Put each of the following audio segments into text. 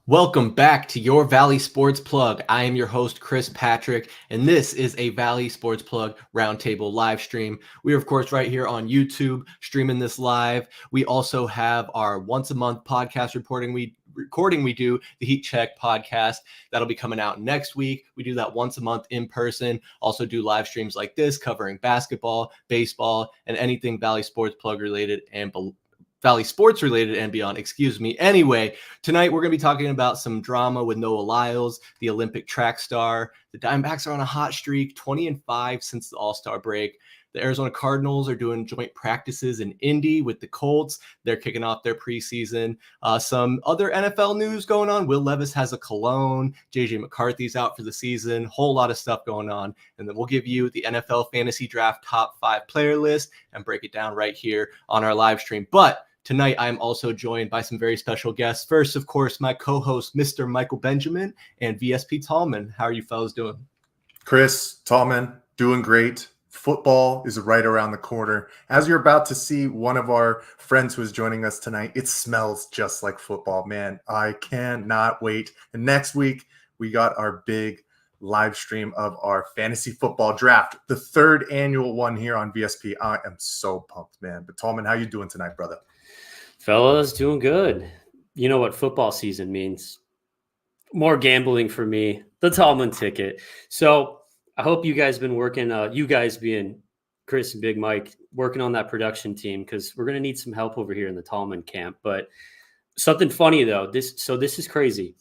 Welcome back to your Valley Sports Plug. I am your host, Chris Patrick, and this is a Valley Sports Plug Roundtable live stream. We are, of course, right here on YouTube, streaming this live. We also have our once-a-month podcast recording we do, the Heat Check podcast. That'll be coming out next week. We do that once a month in person. Also do live streams like this, covering basketball, baseball, and anything Valley Sports Plug related and Valley Sports related and beyond, Anyway, tonight we're going to be talking about some drama with Noah Lyles, the Olympic track star. The Diamondbacks are on a hot streak, 20-5 since the All-Star break. The Arizona Cardinals are doing joint practices in Indy with the Colts. They're kicking off their preseason. Some other NFL news going on. Will Levis has a Cologne. McCarthy's out for the season. Whole lot of stuff going on. And then we'll give you the NFL Fantasy Draft top 5 player list and break it down right here on our live stream. But tonight, I'm also joined by some very special guests. First, of course, my co-host, Mr. Michael Benjamin and VSP Tallman. How are you fellas doing? Chris, Tallman, doing great. Football is right around the corner. As you're about to see one of our friends who is joining us tonight, it smells just like football, man. I cannot wait. And next week, we got our big live stream of our fantasy football draft, the 3rd annual one here on VSP. I am so pumped, man. But Tallman, how you doing tonight, brother? Fellas, doing good. You know what football season means. More gambling for me, the Tallman ticket. So I hope you guys been working, you guys being Chris and Big Mike, working on that production team because we're going to need some help over here in the Tallman camp. But something funny, though. This is crazy.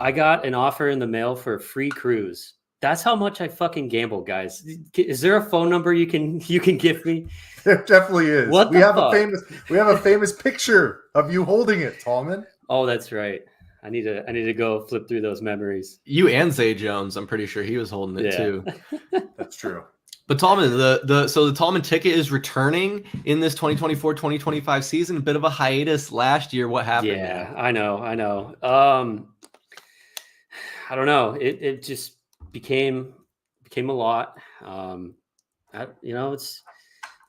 I got an offer in the mail for a free cruise. That's how much I fucking gamble, guys. Is there a phone number you can give me? There definitely is. What we have a famous picture of you holding it, Tallman. Oh, that's right. I need to go flip through those memories. You and Zay Jones, I'm pretty sure he was holding it too. That's true. But Tallman, the Tallman ticket is returning in this 2024-2025 season. A bit of a hiatus last year. What happened? Yeah, I know. I don't know. It just became a lot. It's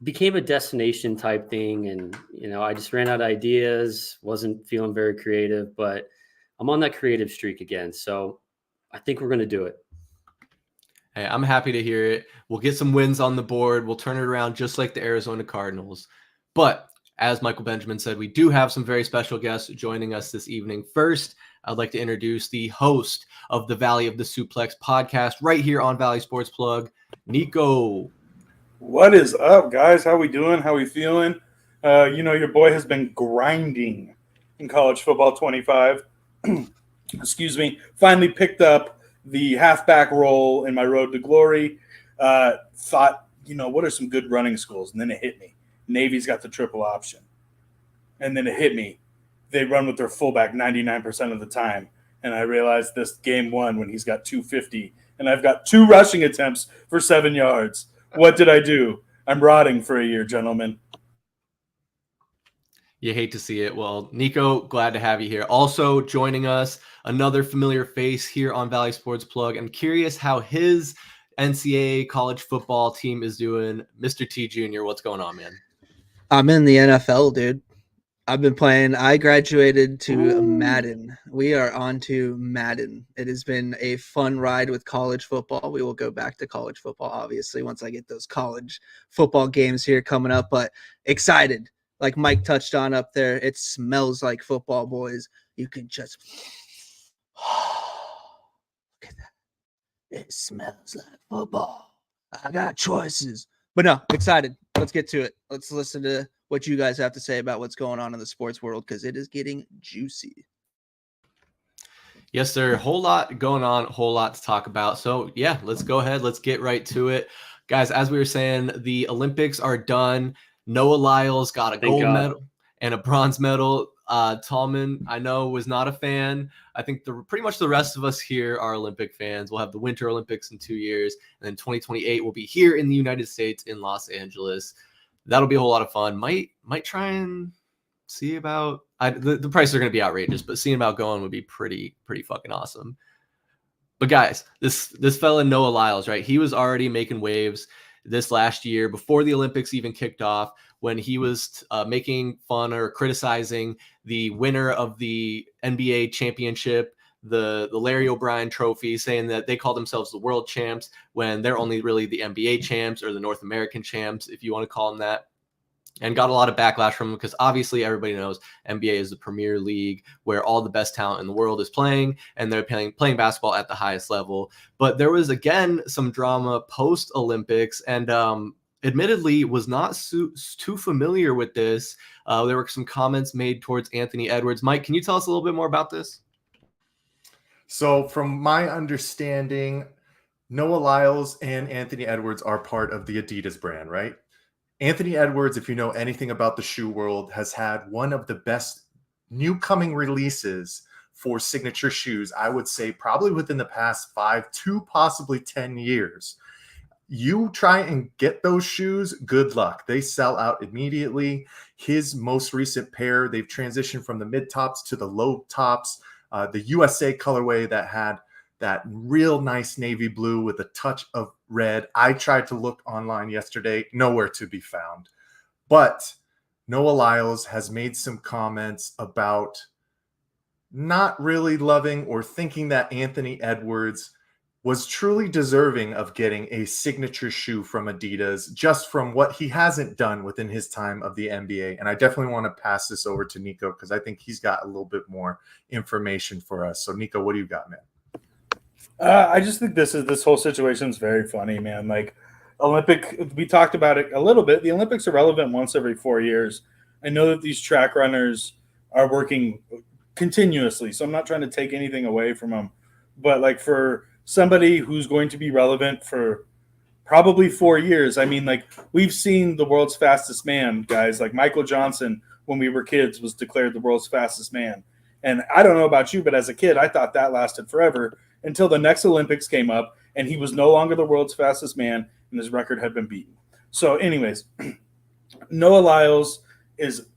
became a destination type thing, and I just ran out of ideas. Wasn't feeling very creative, but I'm on that creative streak again. So I think we're going to do it. Hey, I'm happy to hear it. We'll get some wins on the board. We'll turn it around just like the Arizona Cardinals. But as Michael Benjamin said, we do have some very special guests joining us this evening. First, I'd like to introduce the host of the Valley of the Suplex podcast right here on Valley Sports Plug, Niko. What is up, guys? How we doing? How we feeling? Your boy has been grinding in college football 25. Excuse me. Finally picked up the halfback role in my road to glory. Thought, what are some good running schools? And then it hit me. Navy's got the triple option. And then it hit me. They run with their fullback 99% of the time. And I realized this game 1 when he's got 250. And I've got 2 rushing attempts for 7 yards. What did I do? I'm rotting for a year, gentlemen. You hate to see it. Well, Niko, glad to have you here. Also joining us, another familiar face here on Valley Sports Plug. I'm curious how his NCAA college football team is doing. Mr. T Jr., what's going on, man? I'm in the NFL, dude. I've been playing. I graduated to Madden. We are on to Madden. It has been a fun ride with college football. We will go back to college football, obviously, once I get those college football games here coming up. But excited. Like Mike touched on up there, it smells like football, boys. You can just look at that. It smells like football. I got choices. But no, excited. Let's get to it. Let's listen to what you guys have to say about what's going on in the sports world because it is getting juicy. Yes, sir. A whole lot going on, a whole lot to talk about. So, yeah, let's go ahead. Let's get right to it. Guys, as we were saying, the Olympics are done. Noah Lyles got a gold medal and a bronze medal. Tallman, I know, was not a fan. I think pretty much the rest of us here are Olympic fans. We'll have the Winter Olympics in 2 years, and then 2028 will be here in the United States in Los Angeles. That'll be a whole lot of fun. Might try and see about the prices are going to be outrageous, but seeing about going would be pretty fucking awesome. But guys, this fella Noah Lyles, right? He was already making waves this last year before the Olympics even kicked off when he was making fun or criticizing the winner of the NBA championship, the Larry O'Brien trophy, saying that they call themselves the world champs when they're only really the NBA champs or the North American champs, if you want to call them that. And got a lot of backlash from him because obviously everybody knows NBA is the premier league where all the best talent in the world is playing, and they're playing basketball at the highest level. But there was, again, some drama post-Olympics, and admittedly was not too familiar with this. There were some comments made towards Anthony Edwards. Mike, can you tell us a little bit more about this? So from my understanding, Noah Lyles and Anthony Edwards are part of the Adidas brand, right? Anthony Edwards, if you know anything about the shoe world, has had one of the best new coming releases for signature shoes, I would say probably within the past 5 to possibly 10 years. You try and get those shoes, good luck. They sell out immediately. His most recent pair, they've transitioned from the mid tops to the low tops. The USA colorway that had that real nice navy blue with a touch of red. I tried to look online yesterday, nowhere to be found. But Noah Lyles has made some comments about not really loving or thinking that Anthony Edwards was truly deserving of getting a signature shoe from Adidas just from what he hasn't done within his time of the NBA. And I definitely want to pass this over to Niko because I think he's got a little bit more information for us. So Niko, what do you got, man? I just think this whole situation is very funny, man. Like we talked about it a little bit. The Olympics are relevant once every 4 years. I know that these track runners are working continuously, so I'm not trying to take anything away from them. But like for somebody who's going to be relevant for probably 4 years, I mean, like we've seen the world's fastest man, guys. Like Michael Johnson, when we were kids, was declared the world's fastest man. And I don't know about you, but as a kid, I thought that lasted forever until the next Olympics came up and he was no longer the world's fastest man and his record had been beaten. So anyways, Noah Lyles is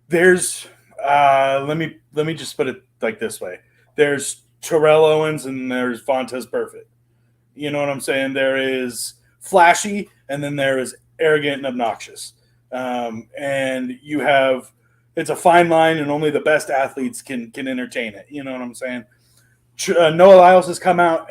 let me just put it like this way. There's Terrell Owens and there's Vontaze Burfict. You know what I'm saying? There is flashy and then there is arrogant and obnoxious. And you have, it's a fine line and only the best athletes can entertain it. You know what I'm saying? Noah Lyles has come out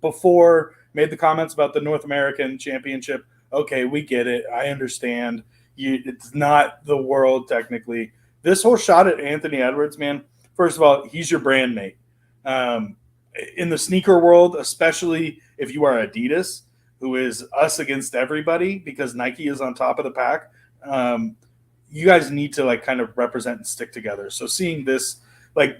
before, made the comments about the North American Championship. Okay, we get it. I understand. It's not the world technically. This whole shot at Anthony Edwards, man, first of all, he's your brand mate. In the sneaker world, especially if you are Adidas, who is us against everybody because Nike is on top of the pack, you guys need to like kind of represent and stick together. So seeing this like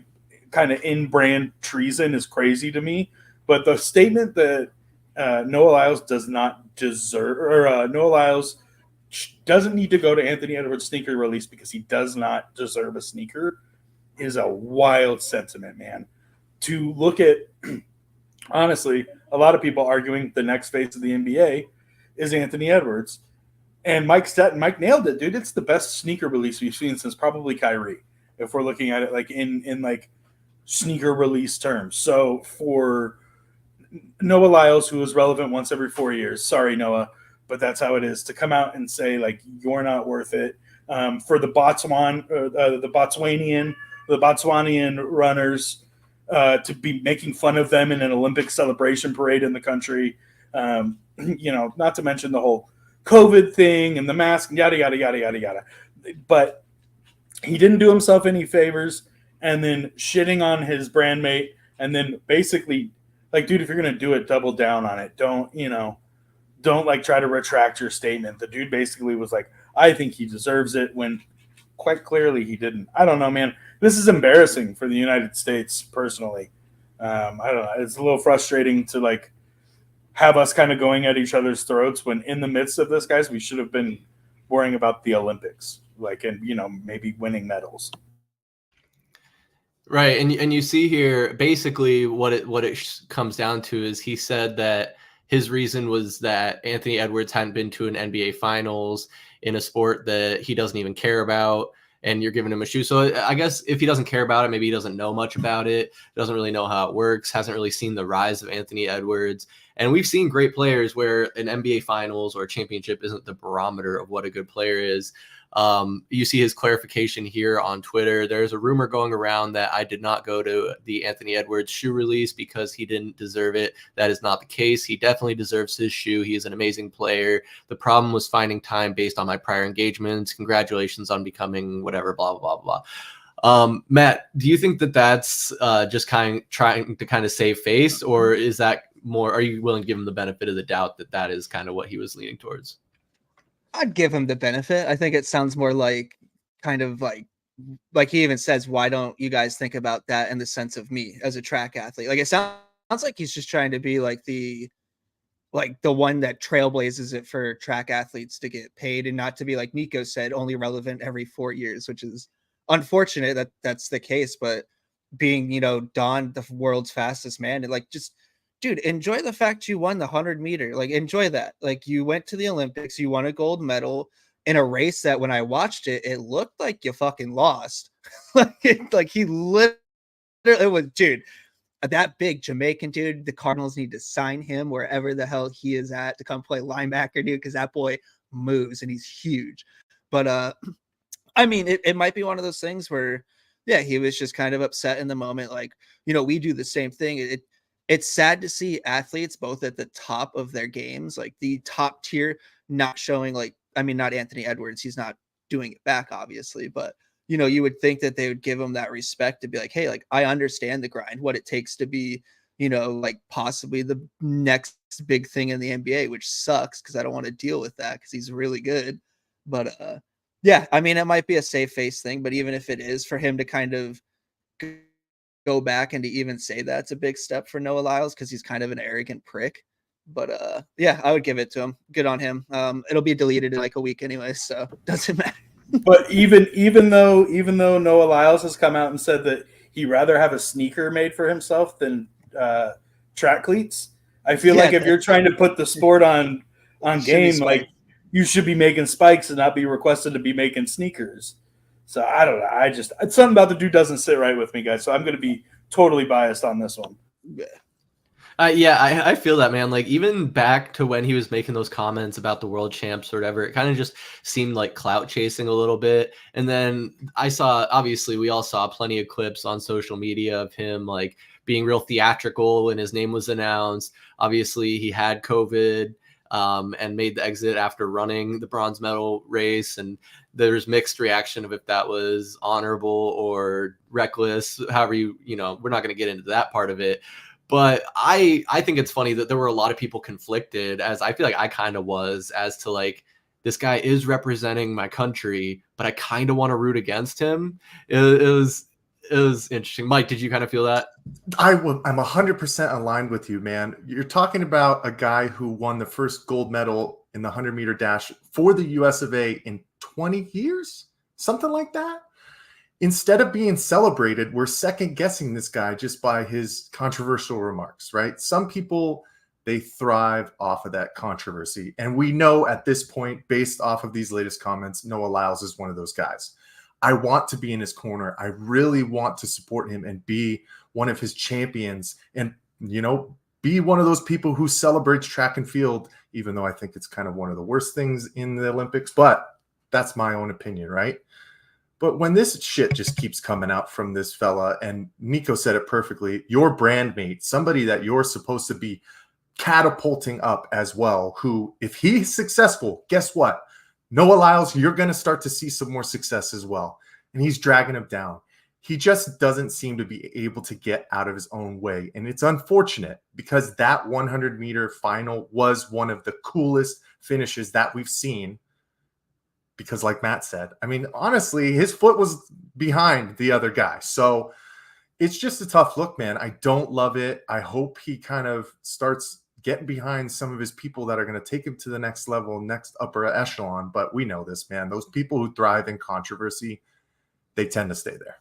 kind of in-brand treason is crazy to me. But the statement that Noah Lyles does not deserve, or Noah Lyles doesn't need to go to Anthony Edwards' sneaker release because he does not deserve a sneaker, is a wild sentiment, man. To look at, honestly, a lot of people arguing the next face of the NBA is Anthony Edwards. And Mike nailed it, dude. It's the best sneaker release we've seen since probably Kyrie, if we're looking at it like in like sneaker release terms. So for Noah Lyles, who is relevant once every 4 years, sorry, Noah, but that's how it is, to come out and say, like, you're not worth it. For the Botswanian runners to be making fun of them in an Olympic celebration parade in the country, not to mention the whole COVID thing and the mask, yada, yada, yada, yada, yada. But he didn't do himself any favors, and then shitting on his brand mate, and then basically, like, dude, if you're going to do it, double down on it. Don't like try to retract your statement. The dude basically was like, I think he deserves it, when quite clearly he didn't. I don't know, man. This is embarrassing for the United States personally. I don't know. It's a little frustrating to like have us kind of going at each other's throats when in the midst of this, guys, we should have been worrying about the Olympics, and maybe winning medals. Right, and you see here basically what it comes down to is he said that his reason was that Anthony Edwards hadn't been to an NBA Finals in a sport that he doesn't even care about, and you're giving him a shoe. So I guess if he doesn't care about it, maybe he doesn't know much about it, doesn't really know how it works, hasn't really seen the rise of Anthony Edwards. And we've seen great players where an NBA Finals or a championship isn't the barometer of what a good player is. You see his clarification here on Twitter. There's a rumor going around that I did not go to the Anthony Edwards shoe release because he didn't deserve it. That is not the case. He definitely deserves his shoe. He is an amazing player. The problem was finding time based on my prior engagements. Congratulations on becoming whatever, blah, blah, blah, blah. Matt, do you think that that's just trying to kind of save face, or is that more, are you willing to give him the benefit of the doubt that that is kind of what he was leaning towards? I'd give him the benefit. I think it sounds more like kind of like he even says, why don't you guys think about that in the sense of me as a track athlete? Like, it sounds like he's just trying to be like the one that trailblazes it for track athletes to get paid, and not to be, like Niko said, only relevant every 4 years, which is unfortunate that that's the case. But being, Don, the world's fastest man, and like, just, dude, enjoy the fact you won the 100-meter. Like, enjoy that. Like, you went to the Olympics, you won a gold medal in a race that when I watched it, it looked like you fucking lost. like he literally, it was, dude, that big Jamaican dude, the Cardinals need to sign him wherever the hell he is at to come play linebacker, dude, because that boy moves and he's huge. But I mean, it might be one of those things where, yeah, he was just kind of upset in the moment. Like, we do the same thing. It's sad to see athletes both at the top of their games, like the top tier, not showing, like, I mean, not Anthony Edwards. He's not doing it back, obviously, but you would think that they would give him that respect to be like, hey, like, I understand the grind, what it takes to be, like possibly the next big thing in the NBA, which sucks because I don't want to deal with that because he's really good. But yeah, I mean, it might be a safe face thing, but even if it is, for him to kind of go back and to even say that's a big step for Noah Lyles because he's kind of an arrogant prick. But yeah, I would give it to him. Good on him. It'll be deleted in like a week anyway, so it doesn't matter. But even though Noah Lyles has come out and said that he'd rather have a sneaker made for himself than track cleats, I feel like if you're trying to put the sport on game, like, you should be making spikes and not be requested to be making sneakers. So I don't know. It's something about the dude doesn't sit right with me, guys. So I'm going to be totally biased on this one. Yeah, I feel that, man. Like, even back to when he was making those comments about the world champs or whatever, it kind of just seemed like clout chasing a little bit. And then obviously we all saw plenty of clips on social media of him like being real theatrical when his name was announced. Obviously he had COVID and made the exit after running the bronze medal race. And there's mixed reaction of if that was honorable or reckless, however we're not going to get into that part of it. But I think it's funny that there were a lot of people conflicted, as I feel like I kind of was, as to like, this guy is representing my country, but I kind of want to root against him. It was interesting. Mike, did you kind of feel that? I'm 100% aligned with you, man. You're talking about a guy who won the first gold medal in the 100-meter dash for the US of A in 20 years, something like that. Instead of being celebrated, we're second guessing this guy just by his controversial remarks, right? Some people, they thrive off of that controversy. And we know at this point, based off of these latest comments, Noah Lyles is one of those guys. I want to be in his corner. I really want to support him and be one of his champions and, be one of those people who celebrates track and field, even though I think it's kind of one of the worst things in the Olympics. But that's my own opinion, right? But when this shit just keeps coming out from this fella, and Niko said it perfectly, your brand mate, somebody that you're supposed to be catapulting up as well, who, if he's successful, guess what? Noah Lyles, you're going to start to see some more success as well. And he's dragging him down. He just doesn't seem to be able to get out of his own way. And it's unfortunate because that 100-meter final was one of the coolest finishes that we've seen. Because like Matt said, I mean, honestly, his foot was behind the other guy. So it's just a tough look, man. I don't love it. I hope he kind of starts getting behind some of his people that are going to take him to the next level, next upper echelon. But we know this, man. Those people who thrive in controversy, they tend to stay there.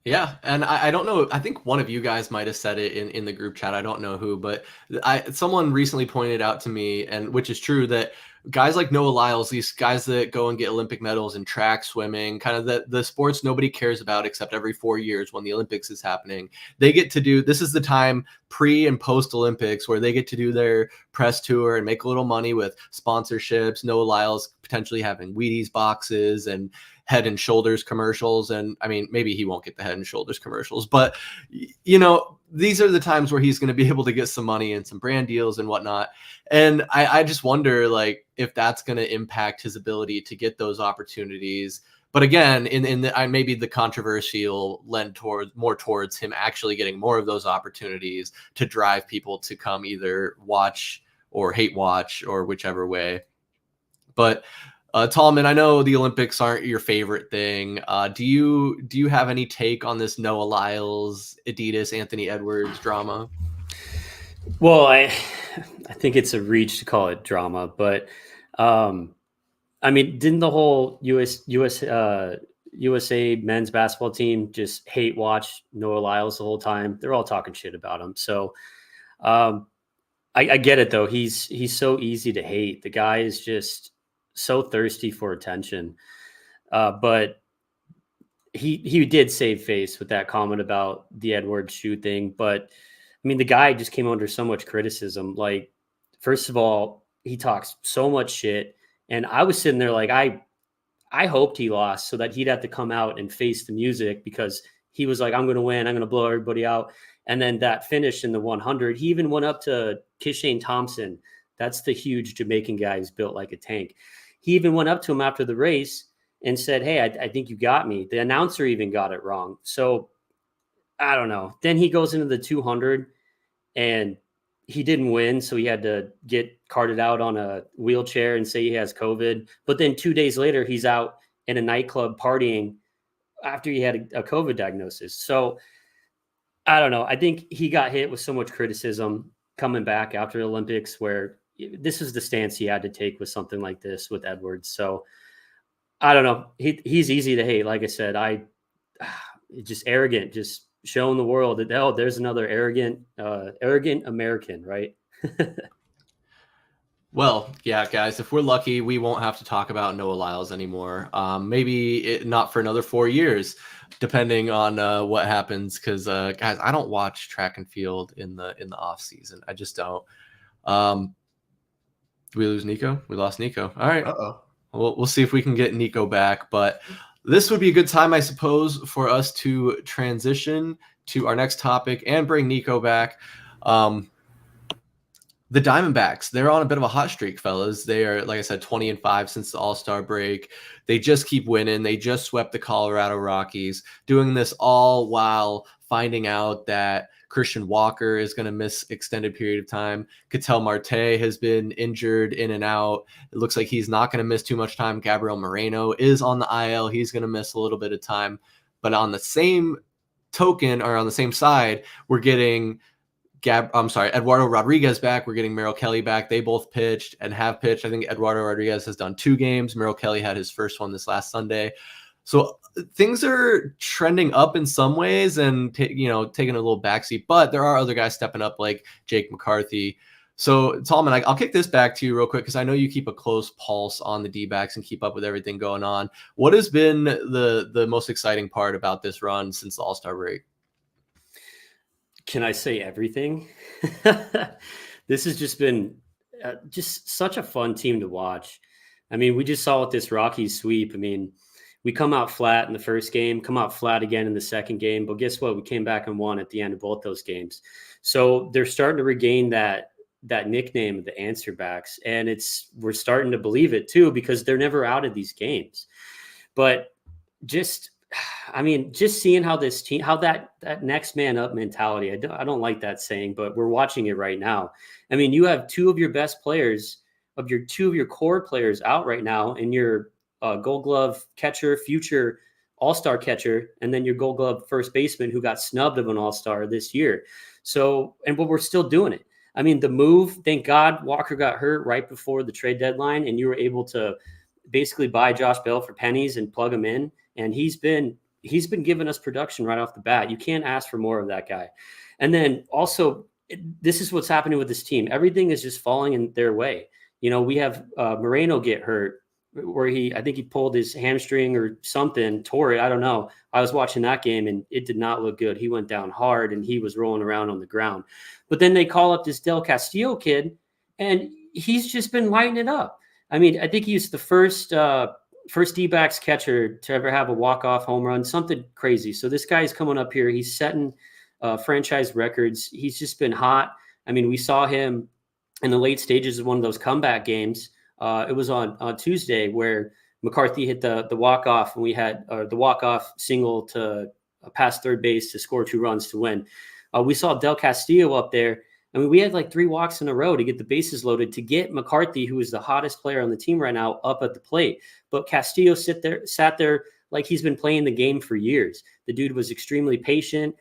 Yeah, and I don't know. I think one of you guys might have said it in the group chat. I don't know who, but someone recently pointed out to me, and which is true, that guys like Noah Lyles, these guys that go and get Olympic medals in track, swimming, kind of the sports nobody cares about except every 4 years when the Olympics is happening. They get to do, this is the time pre and post Olympics where they get to do their press tour and make a little money with sponsorships. Noah Lyles potentially having Wheaties boxes and Head and Shoulders commercials. And I mean, maybe he won't get the Head and Shoulders commercials, but you know, these are the times where he's going to be able to get some money and some brand deals and whatnot. And I just wonder, like, if that's going to impact his ability to get those opportunities. But again, maybe the controversy will lend more towards him actually getting more of those opportunities to drive people to come either watch or hate watch or whichever way. But Tallman, I know the Olympics aren't your favorite thing. Do you have any take on this Noah Lyles, Adidas, Anthony Edwards drama? Well, I think it's a reach to call it drama, but I mean, didn't the whole USA men's basketball team just hate watch Noah Lyles the whole time? They're all talking shit about him. So I get it though. He's so easy to hate. The guy is just so thirsty for attention. But he did save face with that comment about the Edwards shoe thing. But I mean, the guy just came under so much criticism. Like, first of all, he talks so much shit. And I was sitting there like, I hoped he lost so that he'd have to come out and face the music, because he was like, I'm going to win. I'm going to blow everybody out. And then that finish in the 100, he even went up to Kishane Thompson. That's the huge Jamaican guy who's built like a tank. He even went up to him after the race and said, hey, I think you got me. The announcer even got it wrong. So I don't know. Then he goes into the 200 and he didn't win. So he had to get carted out on a wheelchair and say he has COVID. But then 2 days later, he's out in a nightclub partying after he had a COVID diagnosis. So I don't know. I think he got hit with so much criticism coming back after the Olympics, where this is the stance he had to take with something like this with Edwards. So I don't know. He's easy to hate. Like I said, just arrogant, just showing the world that, oh, there's another arrogant American, right? Well, yeah, guys, if we're lucky, we won't have to talk about Noah Lyles anymore. Maybe not for another 4 years, depending on what happens. Because guys, I don't watch track and field in the off season. I just don't. Did we lose Niko? We lost Niko. All right. We'll see if we can get Niko back. But this would be a good time, I suppose, for us to transition to our next topic and bring Niko back. The Diamondbacks, they're on a bit of a hot streak, fellas. They are, like I said, 20-5 since the All-Star break. They just keep winning. They just swept the Colorado Rockies, doing this all while finding out that Christian Walker is going to miss extended period of time. Ketel Marte has been injured in and out. It looks like he's not going to miss too much time. Gabriel Moreno is on the IL. He's going to miss a little bit of time. But on the same token, or on the same side, we're getting Eduardo Rodriguez back. We're getting Merrill Kelly back. They both pitched and have pitched. I think Eduardo Rodriguez has done 2 games. Merrill Kelly had his first one this last Sunday. So things are trending up in some ways and, taking a little backseat. But there are other guys stepping up like Jake McCarthy. So, Tallman, I'll kick this back to you real quick because I know you keep a close pulse on the Dbacks and keep up with everything going on. What has been the most exciting part about this run since the All-Star break? Can I say everything? This has just been just such a fun team to watch. I mean, we just saw with this Rockies sweep. I mean, we come out flat in the first game, come out flat again in the second game. But guess what? We came back and won at the end of both those games. So they're starting to regain that nickname, the answer backs. And we're starting to believe it too, because they're never out of these games. But just seeing how this team, how that next man up mentality, I don't like that saying, but we're watching it right now. I mean, you have 2 of your best players, two of your core players out right now, and your Gold Glove catcher, future All-Star catcher, and then your Gold Glove first baseman who got snubbed of an All-Star this year. So, but we're still doing it. I mean, the move, thank God Walker got hurt right before the trade deadline, and you were able to basically buy Josh Bell for pennies and plug him in. And he's been giving us production right off the bat. You can't ask for more of that guy. And then also, this is what's happening with this team. Everything is just falling in their way. We have Moreno get hurt where I think he pulled his hamstring or something, tore it. I don't know. I was watching that game and it did not look good. He went down hard and he was rolling around on the ground. But then they call up this Del Castillo kid and he's just been lighting it up. I mean, I think he's the first Dbacks catcher to ever have a walk-off home run, something crazy. So this guy's coming up here. He's setting franchise records. He's just been hot. I mean, we saw him in the late stages of one of those comeback games. It was on Tuesday where McCarthy hit the walk-off and we had the walk-off single to past third base to score 2 runs to win. We saw Del Castillo up there. I mean, we had like 3 walks in a row to get the bases loaded to get McCarthy, who is the hottest player on the team right now, up at the plate. But Castillo sat there like he's been playing the game for years. The dude was extremely patient.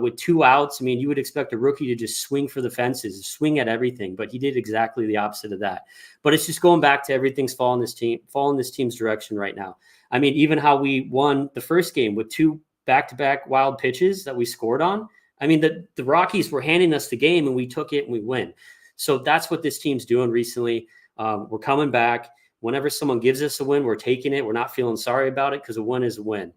With 2 outs, I mean, you would expect a rookie to just swing for the fences, swing at everything, but he did exactly the opposite of that. But it's just going back to everything's falling this team's direction right now. I mean, even how we won the first game with 2 back-to-back wild pitches that we scored on. I mean, the Rockies were handing us the game and we took it and we win. So that's what this team's doing recently. We're coming back. Whenever someone gives us a win, we're taking it. We're not feeling sorry about it because a win is a win.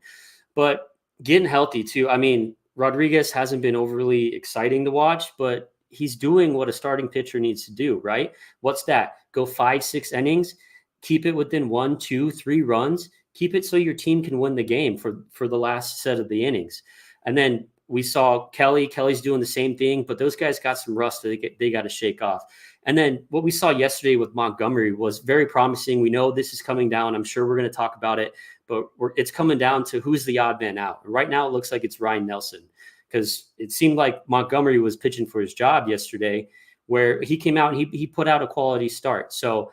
But getting healthy too. I mean, Rodriguez hasn't been overly exciting to watch, but he's doing what a starting pitcher needs to do, right? What's that? Go 5-6 innings, keep it within 1, 2, 3 runs, keep it so your team can win the game for the last set of the innings. And then we saw Kelly's doing the same thing, but those guys got some rust that they got to shake off. And then what we saw yesterday with Montgomery was very promising. We know this is coming down. I'm sure we're going to talk about it, but it's coming down to who's the odd man out. And right now it looks like it's Ryan Nelson because it seemed like Montgomery was pitching for his job yesterday where he came out and he put out a quality start. So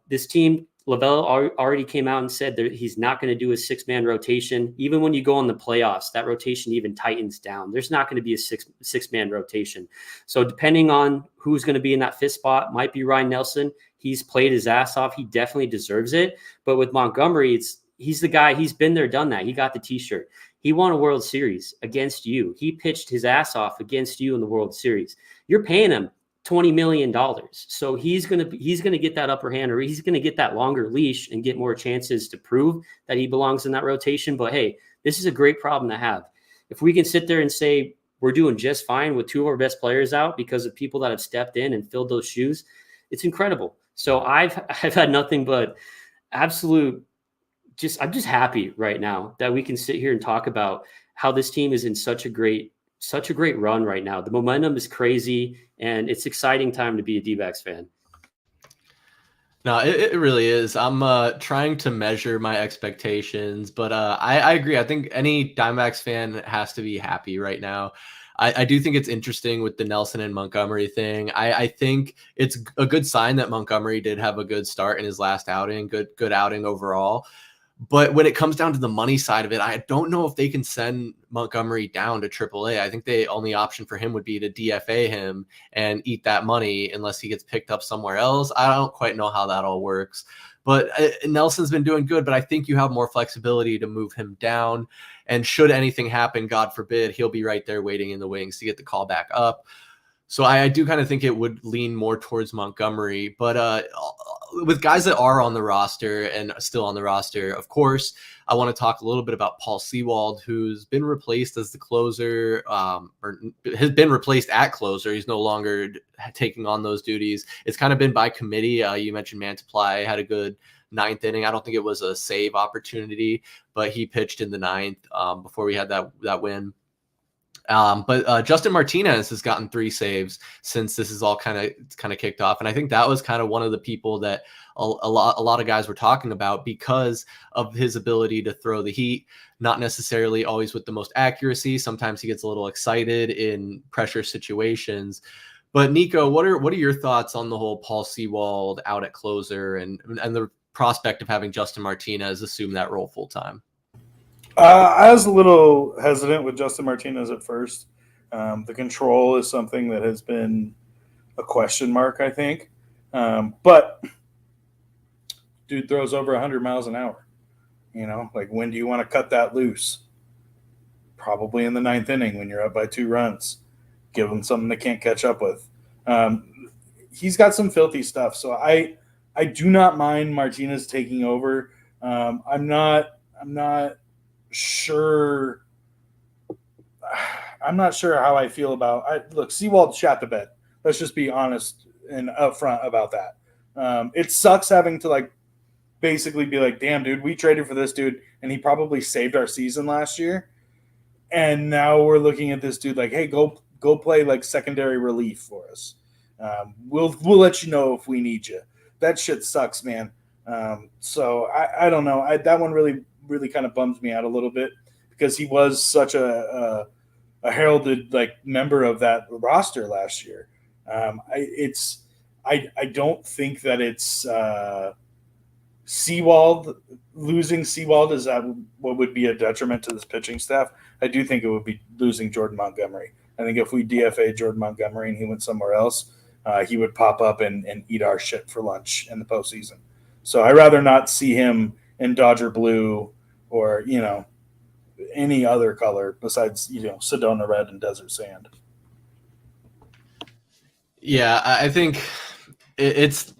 this team, Lavelle already came out and said that he's not going to do a 6-man rotation. Even when you go on the playoffs, that rotation even tightens down. There's not going to be a six-man rotation. So depending on who's going to be in that 5th spot, might be Ryan Nelson. He's played his ass off. He definitely deserves it. But with Montgomery, he's the guy. He's been there, done that. He got the T-shirt. He won a World Series against you. He pitched his ass off against you in the World Series. You're paying him $20 million. So he's going to get that upper hand, or he's going to get that longer leash and get more chances to prove that he belongs in that rotation. But hey, this is a great problem to have. If we can sit there and say we're doing just fine with 2 of our best players out because of people that have stepped in and filled those shoes, it's incredible. So I've had nothing but absolute I'm just happy right now that we can sit here and talk about how this team is in such a great run right now. The momentum is crazy, and it's exciting time to be a D-backs fan. No, it really is. I'm trying to measure my expectations, but I agree. I think any Diamondbacks fan has to be happy right now. I do think it's interesting with the Nelson and Montgomery thing. I think it's a good sign that Montgomery did have a good start in his last outing, good outing overall. But when it comes down to the money side of it, I don't know if they can send Montgomery down to AAA. I think the only option for him would be to DFA him and eat that money unless he gets picked up somewhere else. I don't quite know how that all works. But Nelson's been doing good, but I think you have more flexibility to move him down. And should anything happen, God forbid, he'll be right there waiting in the wings to get the call back up. So I do kind of think it would lean more towards Montgomery. But with guys that are on the roster and still on the roster, of course, I want to talk a little bit about Paul Sewald, who's been replaced as the closer, or has been replaced at closer. He's no longer taking on those duties. It's kind of been by committee. You mentioned Mantiply had a good 9th inning. I don't think it was a save opportunity, but he pitched in the 9th before we had that win. But Justin Martinez has gotten 3 saves since this is all kind of kicked off. And I think that was kind of one of the people that a lot of guys were talking about because of his ability to throw the heat, not necessarily always with the most accuracy. Sometimes he gets a little excited in pressure situations. But Niko, what are your thoughts on the whole Paul Sewald out at closer and the prospect of having Justin Martinez assume that role full time? I was a little hesitant with Justin Martinez at first. The control is something that has been a question mark, I think. But dude throws over 100 miles an hour. Like when do you want to cut that loose? Probably in the 9th inning when you're up by 2 runs. Give him something they can't catch up with. He's got some filthy stuff. So I I do not mind Martinez taking over. I'm not sure. I'm not sure how I feel about. Look, Seawald shot the bed. Let's just be honest and upfront about that. It sucks having to like basically be like, damn, dude, we traded for this dude, and he probably saved our season last year. And now we're looking at this dude like, hey, go play like secondary relief for us. We'll let you know if we need you. That shit sucks, man. So I don't know. That one really kind of bums me out a little bit because he was such a heralded like member of that roster last year. I don't think that it's Seawald. Losing Seawald is that what would be a detriment to this pitching staff. I do think it would be losing Jordan Montgomery. I think if we DFA Jordan Montgomery and he went somewhere else, he would pop up and eat our shit for lunch in the postseason. So I'd rather not see him in Dodger blue or, any other color besides, Sedona red and desert sand. Yeah, I think it's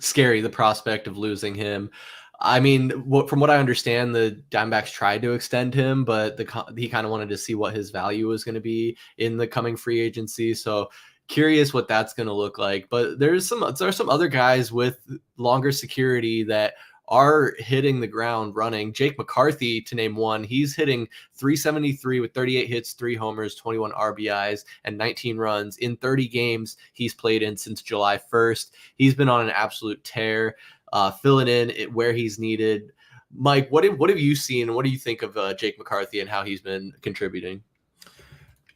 scary, the prospect of losing him. I mean, from what I understand, the Diamondbacks tried to extend him, but he kind of wanted to see what his value was going to be in the coming free agency. So curious what that's going to look like. But there are some other guys with longer security that are hitting the ground running. Jake McCarthy, to name one, he's hitting .373 with 38 hits, 3 homers, 21 RBIs, and 19 runs in 30 games he's played in since July 1st. He's been on an absolute tear, filling in where he's needed. Mike, what have you seen? What do you think of Jake McCarthy and how he's been contributing?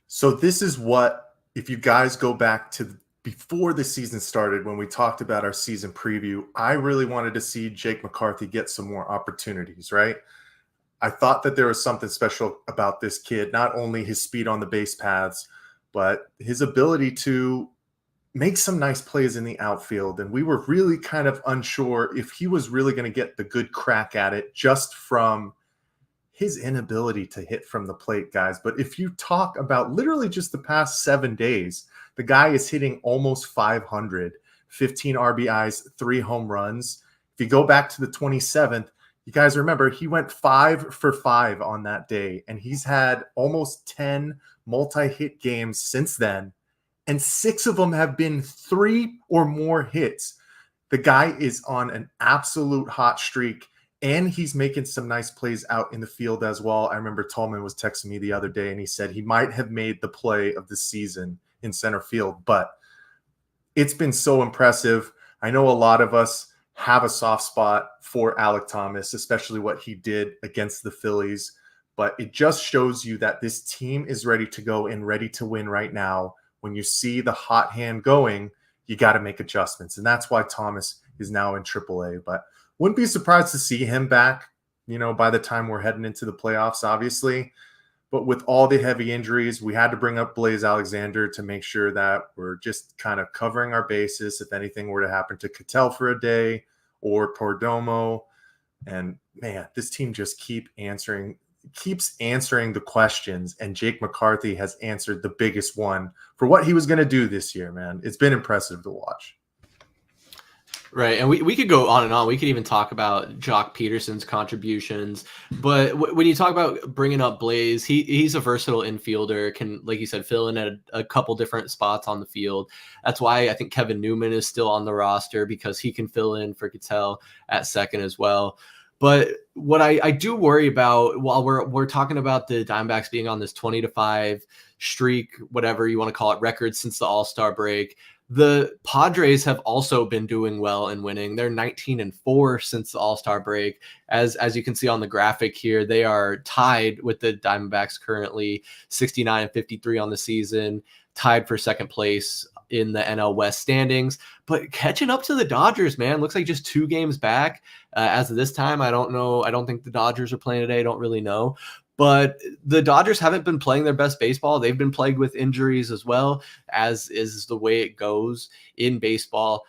So this is what, if you guys go back to before the season started, when we talked about our season preview, I really wanted to see Jake McCarthy get some more opportunities, right? I thought that there was something special about this kid, not only his speed on the base paths, but his ability to make some nice plays in the outfield. And we were really kind of unsure if he was really going to get the good crack at it just from his inability to hit from the plate, guys. But if you talk about literally just the past 7 days, the guy is hitting almost 500, 15 RBIs, 3 home runs. If you go back to the 27th, you guys remember he went 5 for 5 on that day, and he's had almost 10 multi-hit games since then, and 6 of them have been 3 or more hits. The guy is on an absolute hot streak, and he's making some nice plays out in the field as well. I remember Tallman was texting me the other day, and he said he might have made the play of the season in center field, but it's been so impressive. I know a lot of us have a soft spot for Alek Thomas, especially what he did against the Phillies, but it just shows you that this team is ready to go and ready to win right now. When you see the hot hand going, you got to make adjustments, and that's why Thomas is now in AAA. But wouldn't be surprised to see him back, by the time we're heading into the playoffs, obviously. But with all the heavy injuries, we had to bring up Blaze Alexander to make sure that we're just kind of covering our bases if anything were to happen to Cattell for a day or Perdomo. And man, this team just keeps answering the questions, and Jake McCarthy has answered the biggest one for what he was going to do this year, man. It's been impressive to watch. Right, and we could go on and on. We could even talk about Jock Peterson's contributions. But when you talk about bringing up Blaze, he's a versatile infielder, can, like you said, fill in at a couple different spots on the field. That's why I think Kevin Newman is still on the roster, because he can fill in for Cattell at second as well. But what I do worry about, while we're talking about the Diamondbacks being on this 20-5 streak, whatever you want to call it, record since the All-Star break, the Padres have also been doing well and winning. They're 19-4 since the All-Star break. As you can see on the graphic here, they are tied with the Diamondbacks currently, 69-53 on the season, tied for second place in the NL West standings, but catching up to the Dodgers, man. Looks like just 2 games back as of this time. I don't know. I don't think the Dodgers are playing today. I don't really know. But the Dodgers haven't been playing their best baseball. They've been plagued with injuries as well, as is the way it goes in baseball.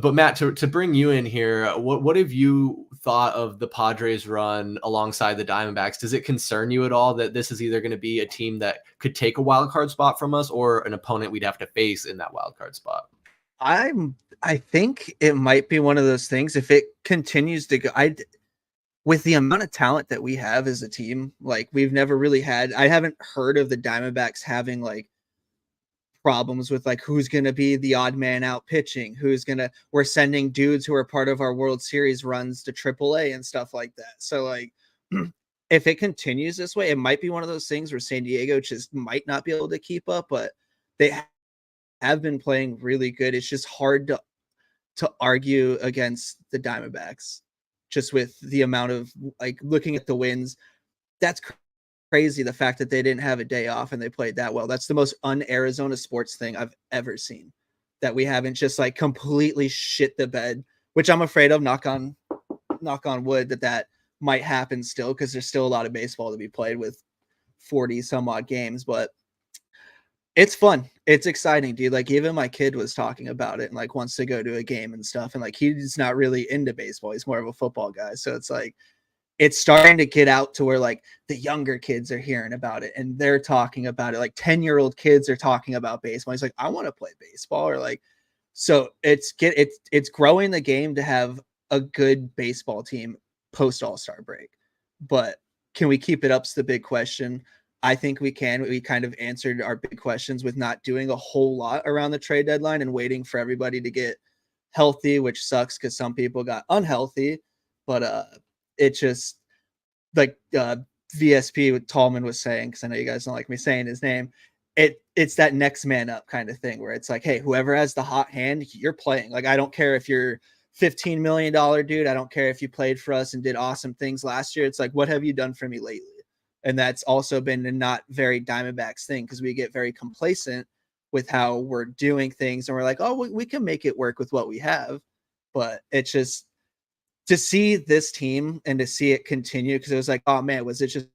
But Matt, to bring you in here, what have you thought of the Padres run alongside the Diamondbacks? Does it concern you at all that this is either going to be a team that could take a wild card spot from us or an opponent we'd have to face in that wild card spot? I think it might be one of those things if it continues to go. With the amount of talent that we have as a team, like we've never really had. I haven't heard of the Diamondbacks having like problems with like who's going to be the odd man out pitching, we're sending dudes who are part of our World Series runs to AAA and stuff like that. So like if it continues this way, it might be one of those things where San Diego just might not be able to keep up, but they have been playing really good. It's just hard to argue against the Diamondbacks just with the amount of like looking at the wins. That's crazy, the fact that they didn't have a day off and they played that well. That's the most un-Arizona sports thing I've ever seen, that we haven't just like completely shit the bed, which I'm afraid of, knock on wood, that might happen still, because there's still a lot of baseball to be played with 40 some odd games. But it's fun, it's exciting, dude. Like even my kid was talking about it and like wants to go to a game and stuff, and like he's not really into baseball, he's more of a football guy. So it's like it's starting to get out to where like the younger kids are hearing about it and they're talking about it. Like 10-year-old kids are talking about baseball. He's like, I want to play baseball. Or like, so it's growing the game to have a good baseball team post All-Star break. But can we keep it up's the big question. I think we can. We kind of answered our big questions with not doing a whole lot around the trade deadline and waiting for everybody to get healthy, which sucks because some people got unhealthy. But it just like VSP with Tallman was saying, because I know you guys don't like me saying his name, it's that next man up kind of thing where it's like, hey, whoever has the hot hand, you're playing. Like I don't care if you're $15 million dude. I don't care if you played for us and did awesome things last year. It's like, what have you done for me lately? And that's also been a not very Diamondbacks thing, because we get very complacent with how we're doing things and we're like, oh, we can make it work with what we have. But it's just to see this team and to see it continue, because it was like, oh man, was it just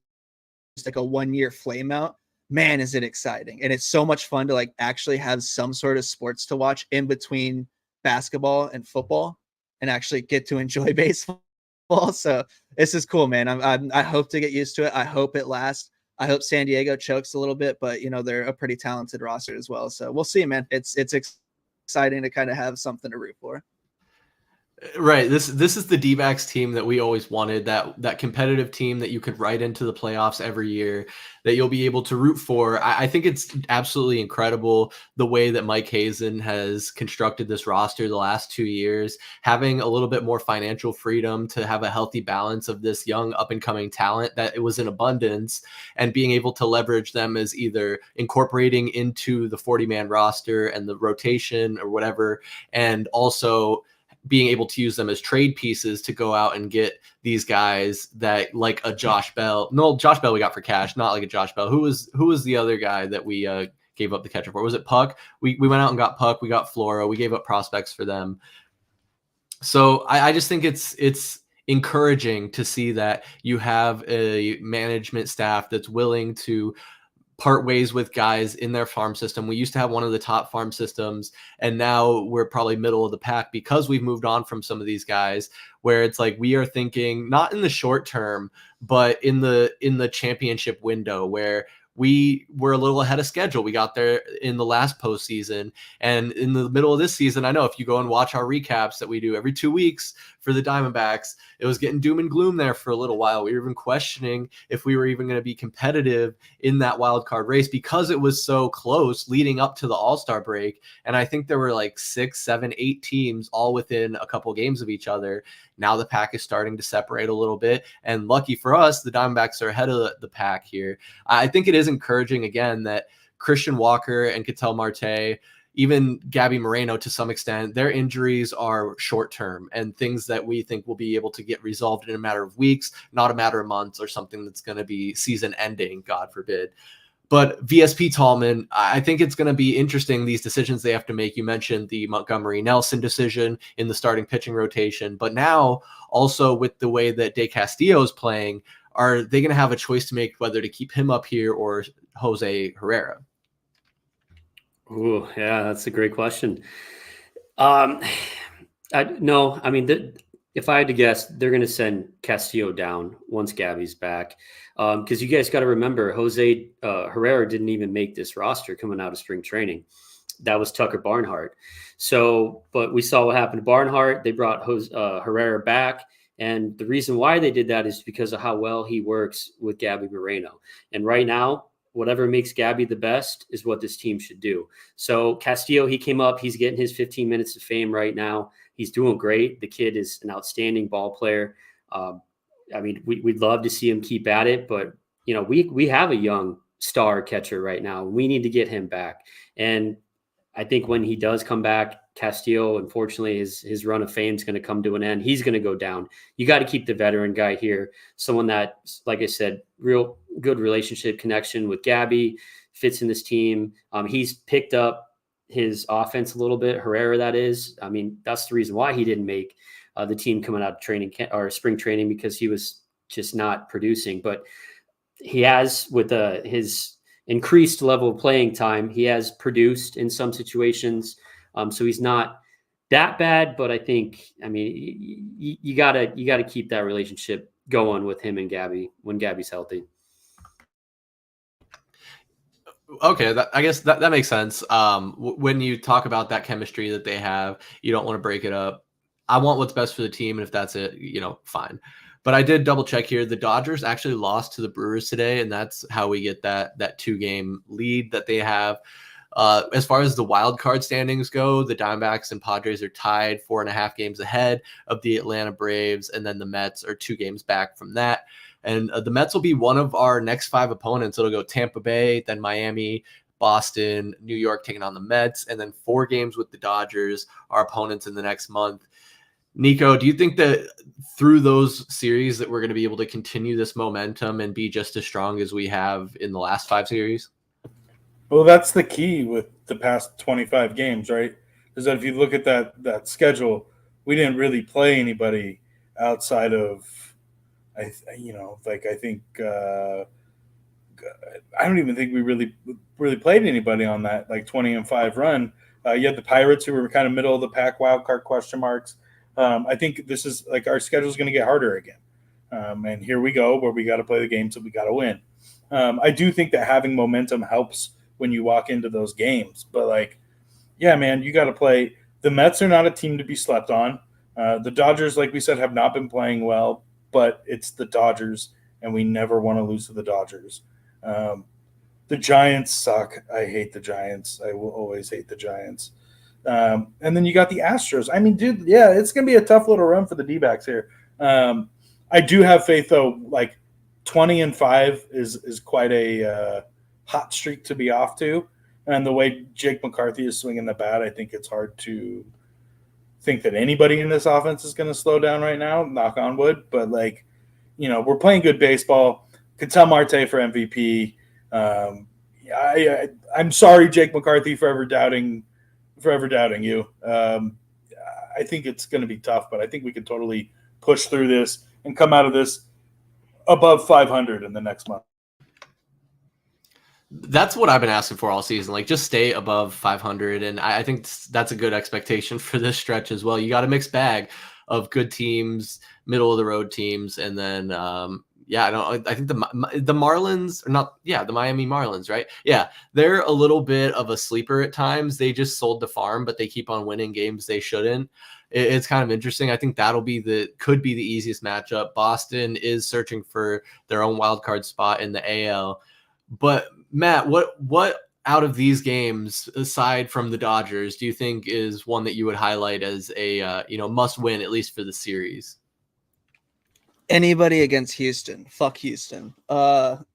like a 1-year flame out? Man, is it exciting. And it's so much fun to like actually have some sort of sports to watch in between basketball and football and actually get to enjoy baseball. So this is cool, man. I hope to get used to it. I hope it lasts. I hope San Diego chokes a little bit, but you know, they're a pretty talented roster as well. So we'll see, man. It's exciting to kind of have something to root for. Right. This is the Dbacks team that we always wanted, that competitive team that you could write into the playoffs every year, that you'll be able to root for. I think it's absolutely incredible the way that Mike Hazen has constructed this roster the last 2 years, having a little bit more financial freedom to have a healthy balance of this young up and coming talent that it was in abundance, and being able to leverage them as either incorporating into the 40-man roster and the rotation or whatever, and also being able to use them as trade pieces to go out and get these guys that like a Josh Bell. No, Josh Bell we got for cash, not like a Josh Bell. Who was the other guy that we gave up the catcher for? Was it Puck? We went out and got Puck. We got Flora. We gave up prospects for them. So I just think it's encouraging to see that you have a management staff that's willing to part ways with guys in their farm system. We used to have one of the top farm systems, and now we're probably middle of the pack because we've moved on from some of these guys, where it's like we are thinking not in the short term, but in the championship window, where we were a little ahead of schedule. We got there in the last postseason, and in the middle of this season, I know if you go and watch our recaps that we do every 2 weeks for the Diamondbacks, it was getting doom and gloom there for a little while. We were even questioning if we were even going to be competitive in that wild card race because it was so close leading up to the All-Star break. And I think there were like 6, 7, 8 teams all within a couple games of each other. Now the pack is starting to separate a little bit, and lucky for us, the Diamondbacks are ahead of the pack here. I think it is encouraging again that Christian Walker and Ketel Marte, even Gabby Moreno to some extent, their injuries are short-term and things that we think will be able to get resolved in a matter of weeks, not a matter of months or something that's going to be season-ending, God forbid. But VSP Tallman, I think it's going to be interesting, these decisions they have to make. You mentioned the Montgomery Nelson decision in the starting pitching rotation, but now also with the way that De Castillo is playing, are they going to have a choice to make whether to keep him up here or Jose Herrera? Ooh, yeah, that's a great question. If I had to guess, they're going to send Castillo down once Gabby's back. Because you guys got to remember, Jose Herrera didn't even make this roster coming out of spring training. that was Tucker Barnhart. So, but we saw what happened to Barnhart. They brought Herrera back. And the reason why they did that is because of how well he works with Gabby Moreno. And right now, whatever makes Gabby the best is what this team should do. So Castillo, he came up. He's getting his 15 minutes of fame right now. He's doing great. The kid is an outstanding ball player. I mean, we'd love to see him keep at it, but we have a young star catcher right now. We need to get him back. And I think when he does come back, Castillo, unfortunately, his run of fame is going to come to an end. He's going to go down. You got to keep the veteran guy here, someone that, like I said, real good relationship connection with Gabby, fits in this team. He's picked up his offense a little bit, Herrera, that is. I mean, that's the reason why he didn't make the team coming out of training or spring training, because he was just not producing. But he has, with his increased level of playing time, he has produced in some situations. So he's not that bad, but I think, I mean, you gotta keep that relationship going with him and Gabby when Gabby's healthy. Okay, I guess that makes sense. When you talk about that chemistry that they have, you don't want to break it up. I want what's best for the team, and if that's it, fine. But I did double check here. The Dodgers actually lost to the Brewers today, and that's how we get that 2-game lead that they have. As far as the wild card standings go, the Diamondbacks and Padres are tied 4.5 games ahead of the Atlanta Braves, and then the Mets are 2 games back from that. And the Mets will be one of our next 5 opponents. It'll go Tampa Bay, then Miami, Boston, New York taking on the Mets, and then 4 games with the Dodgers, our opponents in the next month. Niko, do you think that through those series that we're going to be able to continue this momentum and be just as strong as we have in the last 5 series? Well, that's the key with the past 25 games, right? Is that if you look at that schedule, we didn't really play anybody outside of, I think I don't even think we really played anybody on that 20-5 run. You had the Pirates, who were kind of middle of the pack, wild card question marks. I think this is our schedule is going to get harder again. And here we go, where we got to play the games that we got to win. I do think that having momentum helps when you walk into those games. But yeah, man, you got to play. The Mets are not a team to be slept on. The Dodgers, like we said, have not been playing well, but it's the Dodgers, and we never want to lose to the Dodgers. The Giants suck. I hate the Giants. I will always hate the Giants. And then you got the Astros. I mean, dude, yeah, it's going to be a tough little run for the D-backs here. I do have faith, though, 20-5 is quite a hot streak to be off to. And the way Jake McCarthy is swinging the bat, I think it's hard to think that anybody in this offense is going to slow down right now, knock on wood. But, we're playing good baseball. Could tell Marte for MVP. I'm sorry, Jake McCarthy, for ever doubting you. I think it's going to be tough, but I think we can totally push through this and come out of this above 500 in the next month. That's what I've been asking for all season. Just stay above 500. And I think that's a good expectation for this stretch as well. You got a mixed bag of good teams, middle of the road teams. And then, I think the Marlins are not, the Miami Marlins, right? Yeah. They're a little bit of a sleeper at times. They just sold the farm, but they keep on winning games they shouldn't. It's kind of interesting. I think that'll be could be the easiest matchup. Boston is searching for their own wild card spot in the AL. But Matt, what out of these games, aside from the Dodgers, do you think is one that you would highlight as a must win, at least for the series? Anybody against Houston? Fuck Houston. Looking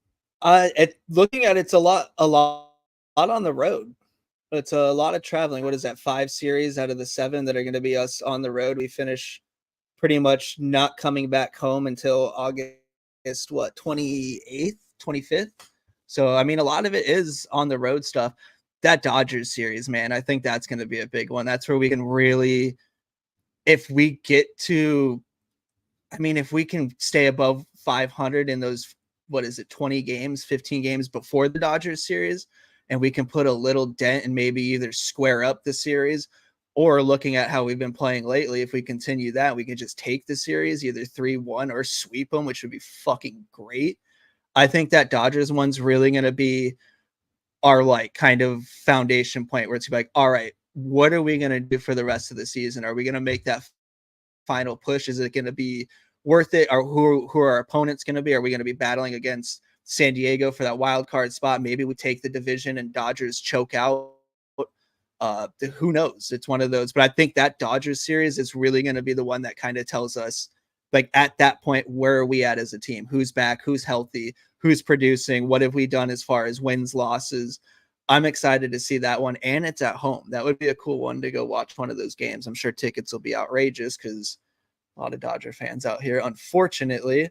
at it's a lot on the road. It's a lot of traveling. What is that? 5 series out of the 7 that are going to be us on the road. We finish pretty much not coming back home until August 28th, 25th. So, I mean, a lot of it is on the road stuff. That Dodgers series, man, I think that's going to be a big one. That's where we can really, if we can stay above 500 in those, 20 games, 15 games before the Dodgers series, and we can put a little dent and maybe either square up the series, or looking at how we've been playing lately, if we continue that, we can just take the series either 3-1 or sweep them, which would be fucking great. I think that Dodgers one's really going to be our like kind of foundation point where it's like, all right, what are we going to do for the rest of the season? Are we going to make that final push? Is it going to be worth it? Or who are our opponents going to be? Are we going to be battling against San Diego for that wild card spot? Maybe we take the division and Dodgers choke out. Who knows? It's one of those. But I think that Dodgers series is really going to be the one that kind of tells us, like, at that point, where are we at as a team? Who's back? Who's healthy? Who's producing? What have we done as far as wins, losses? I'm excited to see that one, and it's at home. That would be a cool one to go watch one of those games. I'm sure tickets will be outrageous because a lot of Dodger fans out here, unfortunately.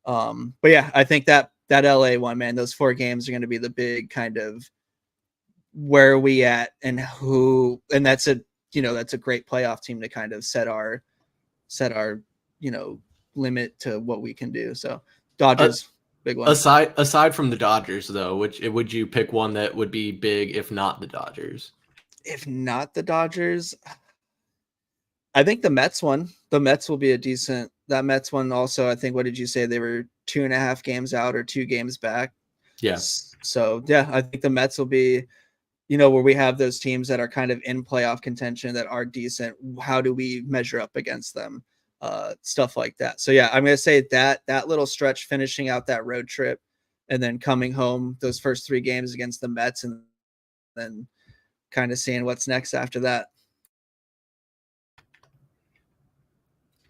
But yeah, I think that LA one, man, those 4 games are going to be the big kind of where are we at and who, and that's a great playoff team to kind of set our limit to what we can do. So Dodgers, big one. Aside from the Dodgers, though, would you pick one that would be big if not the Dodgers? If not the Dodgers, I think the Mets one. The Mets will be a decent. That Mets one also, I think, what did you say? They were 2.5 games out or 2 games back. Yeah. So yeah, I think the Mets will be, where we have those teams that are kind of in playoff contention that are decent. How do we measure up against them? Stuff like that. So yeah, I'm going to say that little stretch, finishing out that road trip and then coming home, those first 3 games against the Mets, and then kind of seeing what's next after that.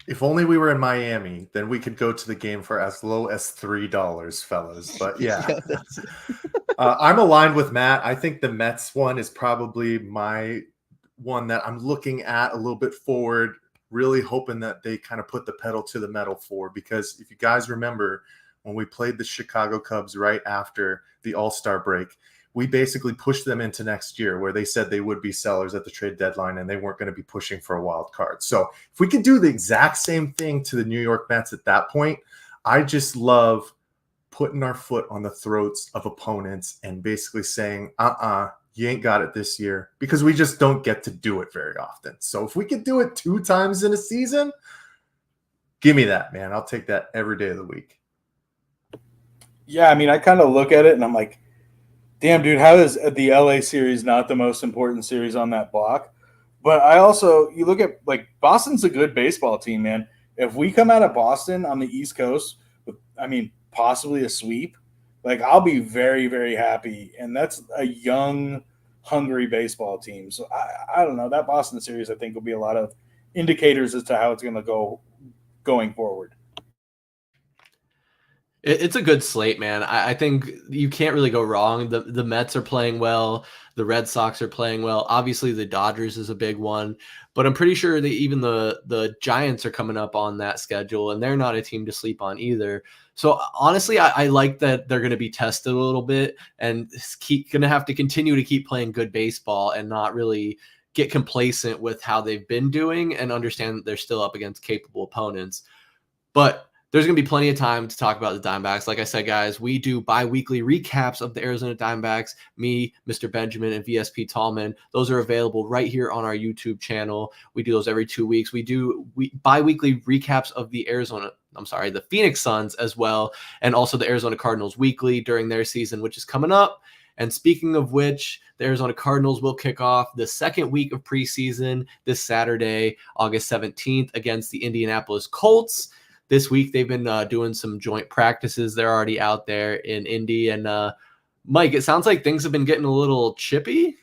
If only we were in Miami, then we could go to the game for as low as $3, fellas. But yeah, I'm aligned with Matt. I think the Mets one is probably my one that I'm looking at a little bit forward, really hoping that they kind of put the pedal to the metal for, because if you guys remember when we played the Chicago Cubs right after the All-Star break, we basically pushed them into next year where they said they would be sellers at the trade deadline and they weren't going to be pushing for a wild card. So if we could do the exact same thing to the New York Mets at that point, I just love putting our foot on the throats of opponents and basically saying, you ain't got it this year, because we just don't get to do it very often. So if we could do it 2 times in a season, give me that, man. I'll take that every day of the week. Yeah, I mean, I kind of look at it and I'm like, damn, dude, how is the LA series not the most important series on that block? But you look at, like, Boston's a good baseball team, man. If we come out of Boston on the East Coast with, possibly a sweep, like, I'll be very, very happy. And that's a young, hungry baseball team. So I don't know. That Boston series, I think, will be a lot of indicators as to how it's going to go going forward. It's a good slate, man. I think you can't really go wrong. The Mets are playing well. The Red Sox are playing well. Obviously, the Dodgers is a big one. But I'm pretty sure that even the Giants are coming up on that schedule, and they're not a team to sleep on either. So honestly, I like that they're going to be tested a little bit and going to have to continue to keep playing good baseball and not really get complacent with how they've been doing and understand that they're still up against capable opponents. But there's going to be plenty of time to talk about the Diamondbacks. Like I said, guys, we do bi-weekly recaps of the Arizona Diamondbacks. Me, Mr. Benjamin, and VSP Tallman. Those are available right here on our YouTube channel. We do those every 2 weeks. We do bi-weekly recaps of the Phoenix Suns as well, and also the Arizona Cardinals weekly during their season, which is coming up. And speaking of which, the Arizona Cardinals will kick off the second week of preseason this Saturday, August 17th, against the Indianapolis Colts. This week, they've been doing some joint practices. They're already out there in Indy. And Mike, it sounds like things have been getting a little chippy.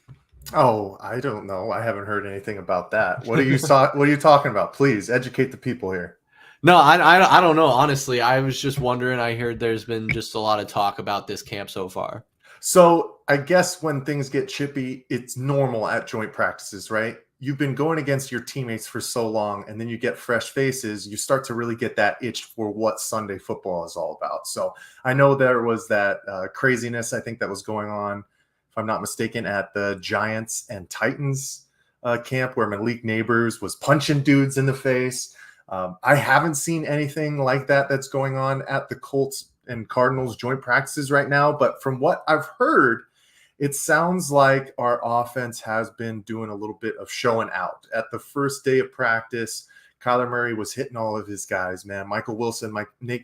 Oh, I don't know. I haven't heard anything about that. What are you talking about? Please educate the people here. No, I don't know. Honestly, I was just wondering. I heard there's been just a lot of talk about this camp so far. So I guess when things get chippy, it's normal at joint practices, right? You've been going against your teammates for so long, and then you get fresh faces. You start to really get that itch for what Sunday football is all about. So I know there was that craziness, I think, that was going on, if I'm not mistaken, at the Giants and Titans camp where Malik Neighbors was punching dudes in the face. I haven't seen anything like that that's going on at the Colts and Cardinals joint practices right now. But from what I've heard, it sounds like our offense has been doing a little bit of showing out. At the first day of practice, Kyler Murray was hitting all of his guys, man. Michael Wilson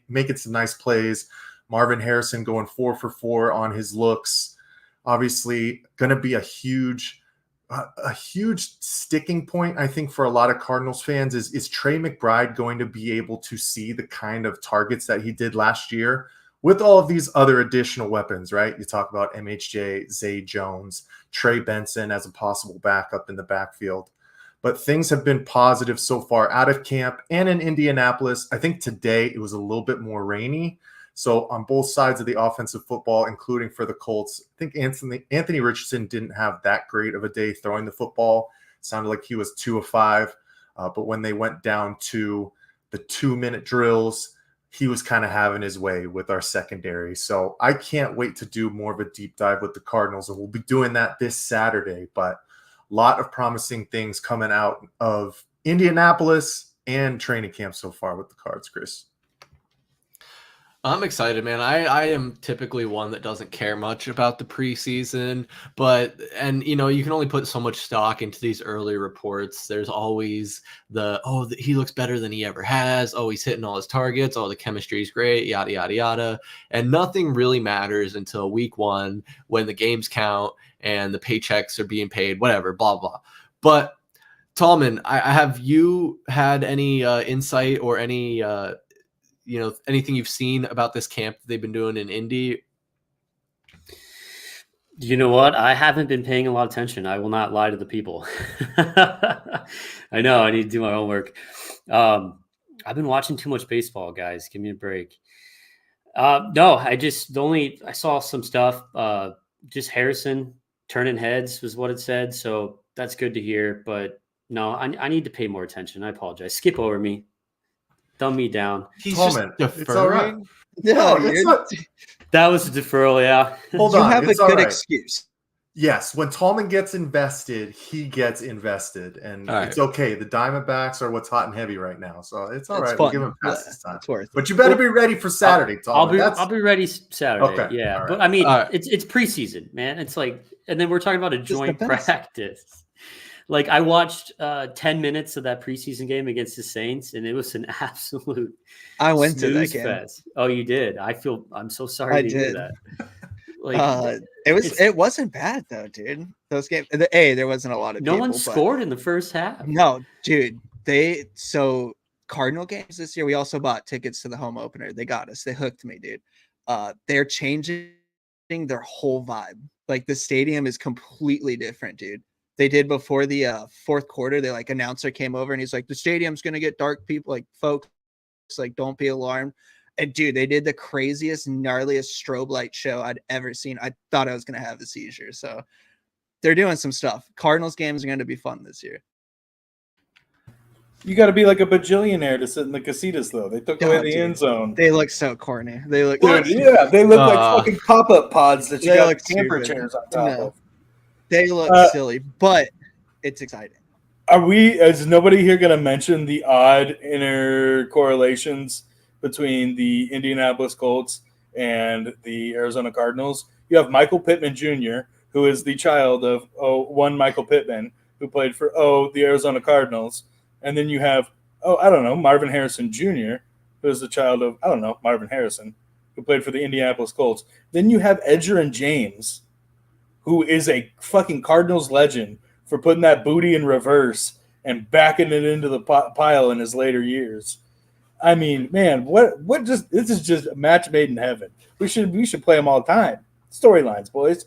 making some nice plays. Marvin Harrison going 4 for 4 on his looks. Obviously, going to be a huge sticking point, I think, for a lot of Cardinals fans is Trey McBride going to be able to see the kind of targets that he did last year with all of these other additional weapons, right? You talk about MHJ, Zay Jones, Trey Benson as a possible backup in the backfield. But things have been positive so far out of camp and in Indianapolis. I think today it was a little bit more rainy. So on both sides of the offensive football, including for the Colts, I think Anthony Richardson didn't have that great of a day throwing the football. Sounded like he was 2 of 5. But when they went down to the 2-minute drills, he was kind of having his way with our secondary. So I can't wait to do more of a deep dive with the Cardinals, and we'll be doing that this Saturday. But a lot of promising things coming out of Indianapolis and training camp so far with the Cards, Chris. I'm excited, man. I am typically one that doesn't care much about the preseason, and you can only put so much stock into these early reports. There's always he looks better than he ever has. Oh, he's hitting all his targets. Oh, the chemistry is great, yada, yada, yada. And nothing really matters until week 1 when the games count and the paychecks are being paid, whatever, blah, blah. But Tallman, have you had any insight or any anything you've seen about this camp that they've been doing in Indy? You know what? I haven't been paying a lot of attention. I will not lie to the people. I know I need to do my homework. I've been watching too much baseball, guys. Give me a break. No, I saw some stuff. Just Harrison turning heads was what it said. So that's good to hear. But no, I need to pay more attention. I apologize. Skip over me. Dumb me down. He's Tallman, just it's all right. No, it's not. That was a deferral, yeah. Hold you on. have a It's all good right. excuse. Yes, when Tallman gets invested, he gets invested, and All it's right. okay. The Diamondbacks are what's hot and heavy right now, so it's all It's right. We'll fun. give him pass Yeah, this time. it's worth it. But you better be ready for Saturday, Tallman. I'll be ready Saturday. Okay, Yeah, all right. but I mean, All right. it's preseason, man. It's like, and then we're talking about a Just joint the best. practice. Like I watched 10 minutes of that preseason game against the Saints, and it was an absolute. I went to that snooze game. fest. Oh, you did. I'm so sorry I to hear did. that. Like It wasn't bad though, dude. Those games. There wasn't a lot of no people, one but- scored in the first half. No, dude. Cardinal games this year, we also bought tickets to the home opener. They got us. They hooked me, dude. They're changing their whole vibe. Like the stadium is completely different, dude. They did before the fourth quarter. They announcer came over and he's like, the stadium's gonna get dark, people, folks, don't be alarmed. And dude, they did the craziest, gnarliest strobe light show I'd ever seen. I thought I was gonna have a seizure. So they're doing some stuff. Cardinals games are gonna be fun this year. You got to be like a bajillionaire to sit in the casitas, though. They took away the dude. end zone. They look so corny. They look Dude, yeah, they look like Uh, fucking pop-up pods that you they got look camper stupid. chairs on top No. of. They look silly, but it's exciting. Is nobody here going to mention the odd inner correlations between the Indianapolis Colts and the Arizona Cardinals? You have Michael Pittman Jr., who is the child of one Michael Pittman, who played for the Arizona Cardinals. And then you have, Marvin Harrison Jr., who is the child of, Marvin Harrison, who played for the Indianapolis Colts. Then you have Edgerrin James, who is a fucking Cardinals legend for putting that booty in reverse and backing it into the pile in his later years. I mean, man, this is just a match made in heaven. We should play them all the time. Storylines, boys.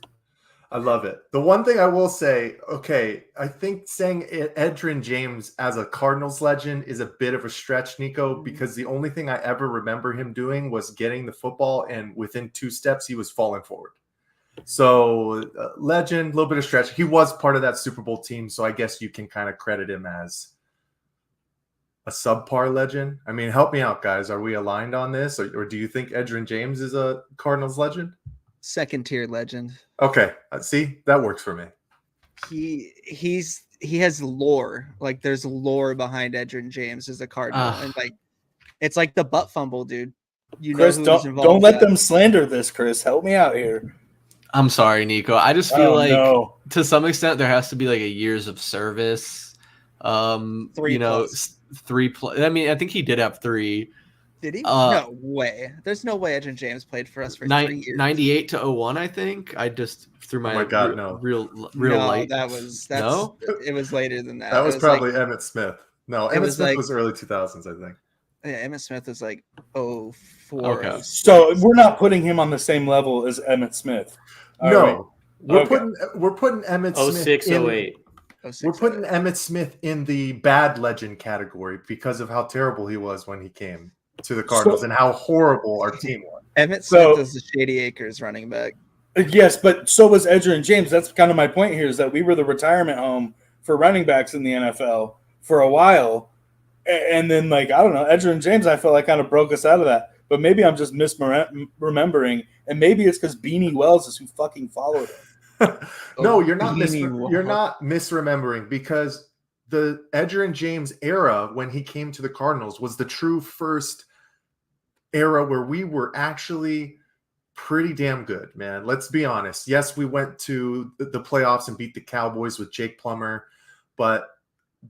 I love it. The one thing I will say, I think saying Edgerrin James as a Cardinals legend is a bit of a stretch, Niko, because the only thing I ever remember him doing was getting the football, and within 2 steps, he was falling forward. So, legend, a little bit of stretch. He was part of that Super Bowl team, so I guess you can kind of credit him as a subpar legend. I mean, help me out, guys. Are we aligned on this, or do you think Edgerrin James is a Cardinals legend? Second tier legend. Okay, see, that works for me. He has lore. There's lore behind Edgerrin James as a Cardinal, and it's like the butt fumble, dude. Chris, involved. don't let them slander this, Chris. Help me out here. I'm sorry, Niko. I just feel to some extent there has to be a years of service. 3+. 3+. I mean, I think he did have 3. Did he? No way. There's no way Edgerrin James played for us for 3 years. 98 to 01, I think. I just threw my, God, no. real No, light. no, it was later than that. That was It probably Emmitt Smith. No, it Emmitt was Smith like- was early 2000s, I think. Yeah, Emmitt Smith was like 04. Okay. 06. So we're not putting him on the same level as Emmitt Smith. All right. No, we're Okay. putting Emmitt Smith 06, in, 08. 06, we're putting Emmitt Smith in the bad legend category because of how terrible he was when he came to the Cardinals and how horrible our team was. Emmitt Smith So- was the Shady Acres running back. Yes, but so was Edgerrin James. That's kind of my point here, is that we were the retirement home for running backs in the NFL for a while. And then, like, I don't know, Edgerrin James, I felt like kind of broke us out of that. But maybe I'm just misremembering. And maybe it's because Beanie Wells is who fucking followed him. No, you're not Beanie you're not misremembering, because the Edgerrin James era when he came to the Cardinals was the true first era where we were actually pretty damn good, man. Let's be honest. Yes, we went to the playoffs and beat the Cowboys with Jake Plummer, but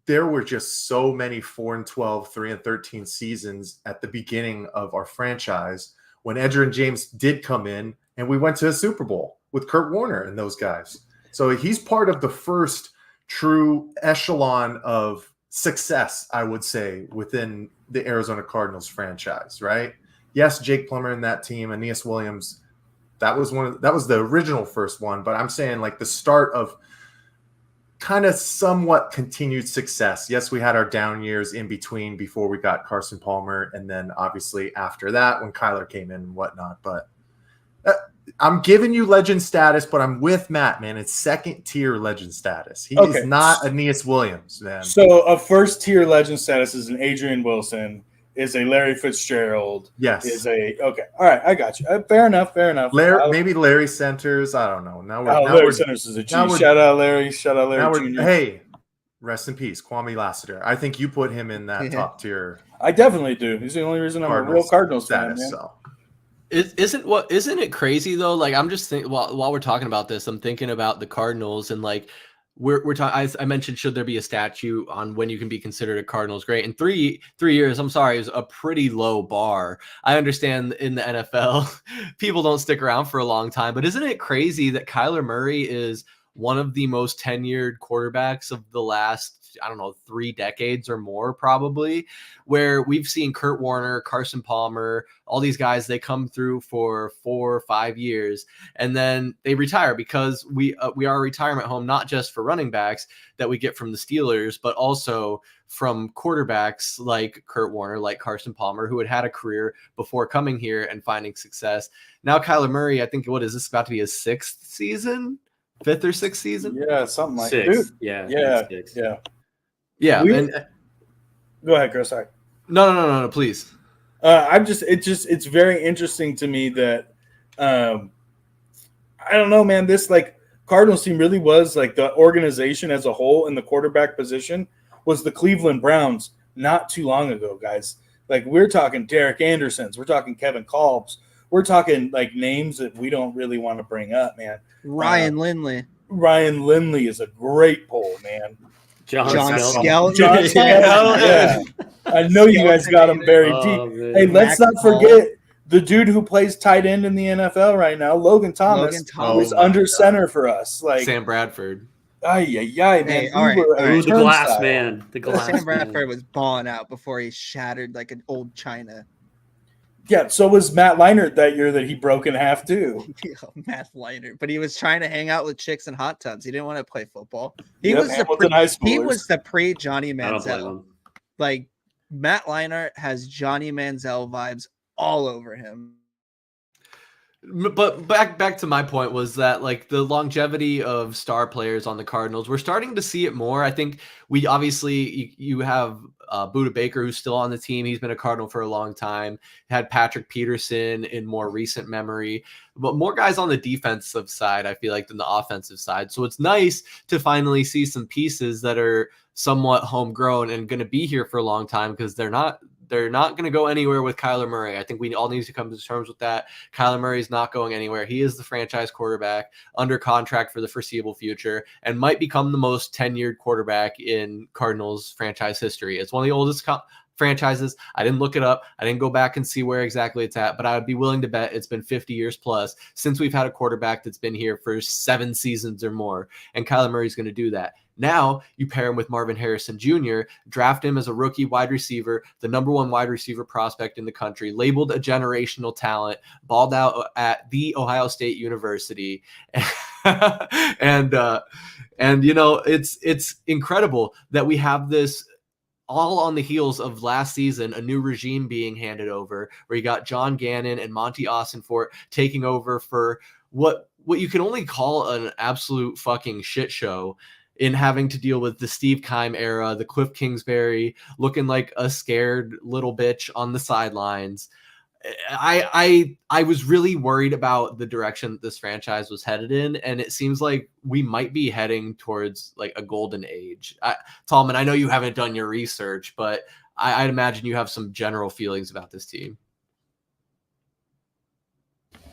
there were just so many 4-12, 3-13 seasons at the beginning of our franchise when Edgerrin James did come in, and we went to a Super Bowl with Kurt Warner and those guys. So he's part of the first true echelon of success, I would say, within the Arizona Cardinals franchise, right? Yes, Jake Plummer and that team, Aeneas Williams, that was the original first one, but I'm saying like the start of kind of somewhat continued success. Yes, we had our down years in between before we got Carson Palmer, and then obviously after that when Kyler came in and whatnot. But I'm giving you legend status, but I'm with Matt, man. It's second tier legend status. He is not Aeneas Williams, man. So a first tier legend status is an Adrian Wilson, is a Larry Fitzgerald. Yes. Is a okay. All right, I got you. Fair enough. Maybe Larry Centers. I don't know. Now Larry Centers is a G. Shout out Larry. Shout out Larry Jr. Hey, rest in peace, Kwame Lassiter. I think you put him in that top tier. I definitely do. He's the only reason I'm a real Cardinals fan. Man. So. Isn't it crazy though? Like, I'm just thinking while we're talking about this, I'm thinking about the Cardinals, and like we're talking. I mentioned, should there be a statute on when you can be considered a Cardinals great? In 3 years, I'm sorry, is a pretty low bar. I understand in the NFL, people don't stick around for a long time, but isn't it crazy that Kyler Murray is one of the most tenured quarterbacks of the last, I don't know, 3 decades or more, probably, where we've seen Kurt Warner, Carson Palmer, all these guys, they come through for 4 or 5 years and then they retire, because we are a retirement home, not just for running backs that we get from the Steelers, but also from quarterbacks like Kurt Warner, like Carson Palmer, who had a career before coming here and finding success. Now Kyler Murray, I think, what is this about to be his 6th season? 5th or 6th season? Yeah, something like 6. Dude. Yeah. 6. Yeah. Go ahead, Chris. Sorry. No, please. It's very interesting to me that I don't know, man. This like Cardinals team really was like the organization as a whole in the quarterback position was the Cleveland Browns not too long ago, guys. Like, we're talking Derek Andersons, we're talking Kevin Kolbs, we're talking like names that we don't really want to bring up, man. Ryan Lindley. Ryan Lindley is a great pull, man. John Skelton. John Skelton. Yeah. I know you guys got him very deep. Man. Hey, let's not forget the dude who plays tight end in the NFL right now, Logan Thomas, who's under center for us. Like Sam Bradford. man. Hey, all right. Ooh, the glass man. The glass Sam man. Bradford was balling out before he shattered like an old china. Yeah, so was Matt Leinart that year that he broke in half too. Matt Leinart, but he was trying to hang out with chicks and hot tubs. He didn't want to play football. He Yep, was Hamilton high he schoolers. was the pre Johnny I don't blame Manziel. him. Like, Matt Leinart has Johnny Manziel vibes all over him. But back to my point was that, like, the longevity of star players on the Cardinals, we're starting to see it more. I think we obviously you have Budda Baker, who's still on the team. He's been a Cardinal for a long time. Had Patrick Peterson in more recent memory, but more guys on the defensive side, I feel like, than the offensive side. So it's nice to finally see some pieces that are somewhat homegrown and going to be here for a long time, because they're not going to go anywhere with Kyler Murray. I think we all need to come to terms with that. Kyler Murray is not going anywhere. He is the franchise quarterback under contract for the foreseeable future and might become the most tenured quarterback in Cardinals franchise history. It's one of the oldest franchises. I didn't look it up. I didn't go back and see where exactly it's at, but I would be willing to bet it's been 50 years plus since we've had a quarterback that's been here for 7 seasons or more. And Kyler Murray's going to do that. Now you pair him with Marvin Harrison Jr., draft him as a rookie wide receiver, the number 1 wide receiver prospect in the country, labeled a generational talent, balled out at the Ohio State University. and it's incredible that we have this all on the heels of last season, a new regime being handed over, where you got John Gannon and Monty Austinfort taking over for what you can only call an absolute fucking shit show, in having to deal with the Steve Keim era, the Cliff Kingsbury looking like a scared little bitch on the sidelines. I was really worried about the direction that this franchise was headed in, and it seems like we might be heading towards like a golden age. Tallman, I know you haven't done your research, but I'd imagine you have some general feelings about this team.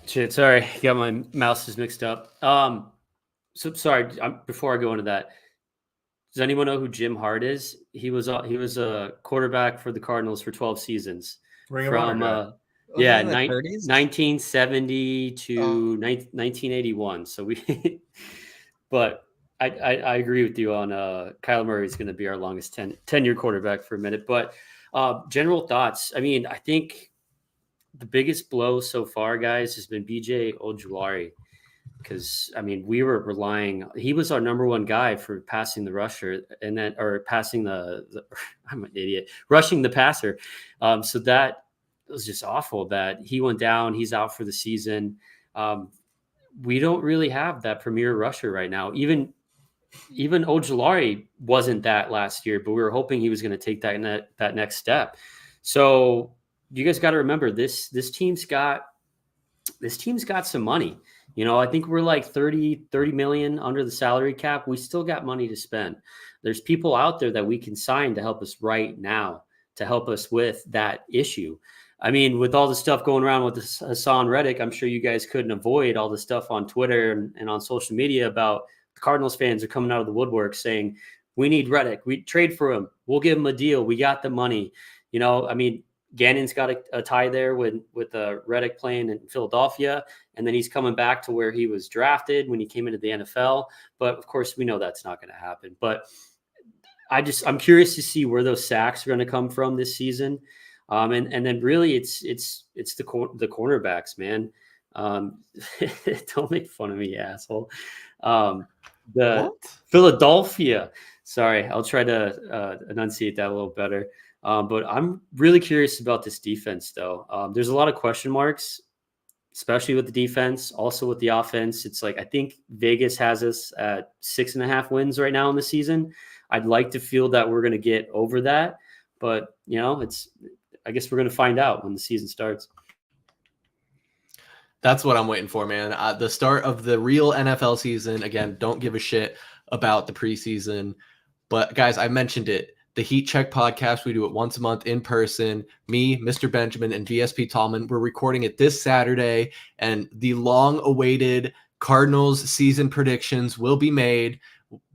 Shit, sorry, got my mouses mixed up. So sorry. Before I go into that, does anyone know who Jim Hart is? He was a quarterback for the Cardinals for 12 seasons. From 1970 to 1981. So but I agree with you on Kyler Murray is going to be our longest tenure quarterback for a minute. But general thoughts. I mean, I think the biggest blow so far, guys, has been BJ Ojulari. Because I mean, we were relying. He was our number 1 guy for passing the rusher, and then passing the I'm an idiot, rushing the passer. So that was just awful. That he went down. He's out for the season. We don't really have that premier rusher right now. Even Ojulari wasn't that last year, but we were hoping he was going to take that next step. So you guys got to remember this team's got some money. You know, I think we're like 30 million under the salary cap. We still got money to spend. There's people out there that we can sign to help us right now, to help us with that issue. I mean, with all the stuff going around with Hassan Reddick, I'm sure you guys couldn't avoid all the stuff on Twitter and on social media about the Cardinals fans are coming out of the woodwork saying, we need Reddick. We trade for him. We'll give him a deal. We got the money. You know, I mean, Gannon's got a tie there with Reddick playing in Philadelphia, and then he's coming back to where he was drafted when he came into the NFL. But of course, we know that's not going to happen. But I'm curious to see where those sacks are going to come from this season, and then really it's the cornerbacks, man. Don't make fun of me, asshole. Philadelphia. Sorry, I'll try to enunciate that a little better. But I'm really curious about this defense, though. There's a lot of question marks, especially with the defense, also with the offense. It's like I think Vegas has us at 6.5 wins right now in the season. I'd like to feel that we're going to get over that, but you know, I guess we're going to find out when the season starts. That's what I'm waiting for, man. The start of the real NFL season. Again, don't give a shit about the preseason, but guys, I mentioned it. The Heat Check podcast, we do it once a month in person. Me, Mr. Benjamin, and VSP Tallman. We're recording it this Saturday, and the long-awaited Cardinals season predictions will be made.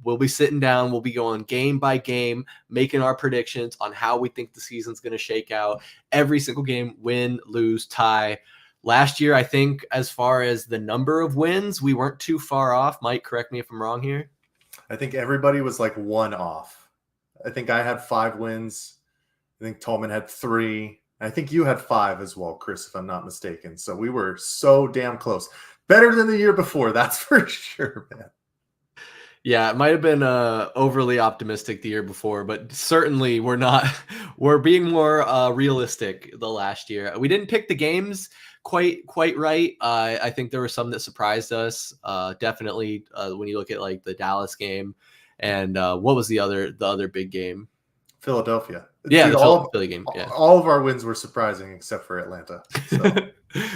We'll be sitting down. We'll be going game by game, making our predictions on how we think the season's going to shake out. Every single game, win, lose, tie. Last year, I think as far as the number of wins, we weren't too far off. Mike, correct me if I'm wrong here. I think everybody was like 1 off. I think I had 5 wins. I think Tallman had 3. I think you had 5 as well, Chris, if I'm not mistaken. So we were so damn close. Better than the year before, that's for sure, man. Yeah, it might have been overly optimistic the year before, but certainly we're not. We're being more realistic the last year. We didn't pick the games quite right. I think there were some that surprised us. Definitely when you look at like the Dallas game. And what was the other big game? Philadelphia. Yeah, dude, the Philly game. Yeah. All of our wins were surprising except for Atlanta. So.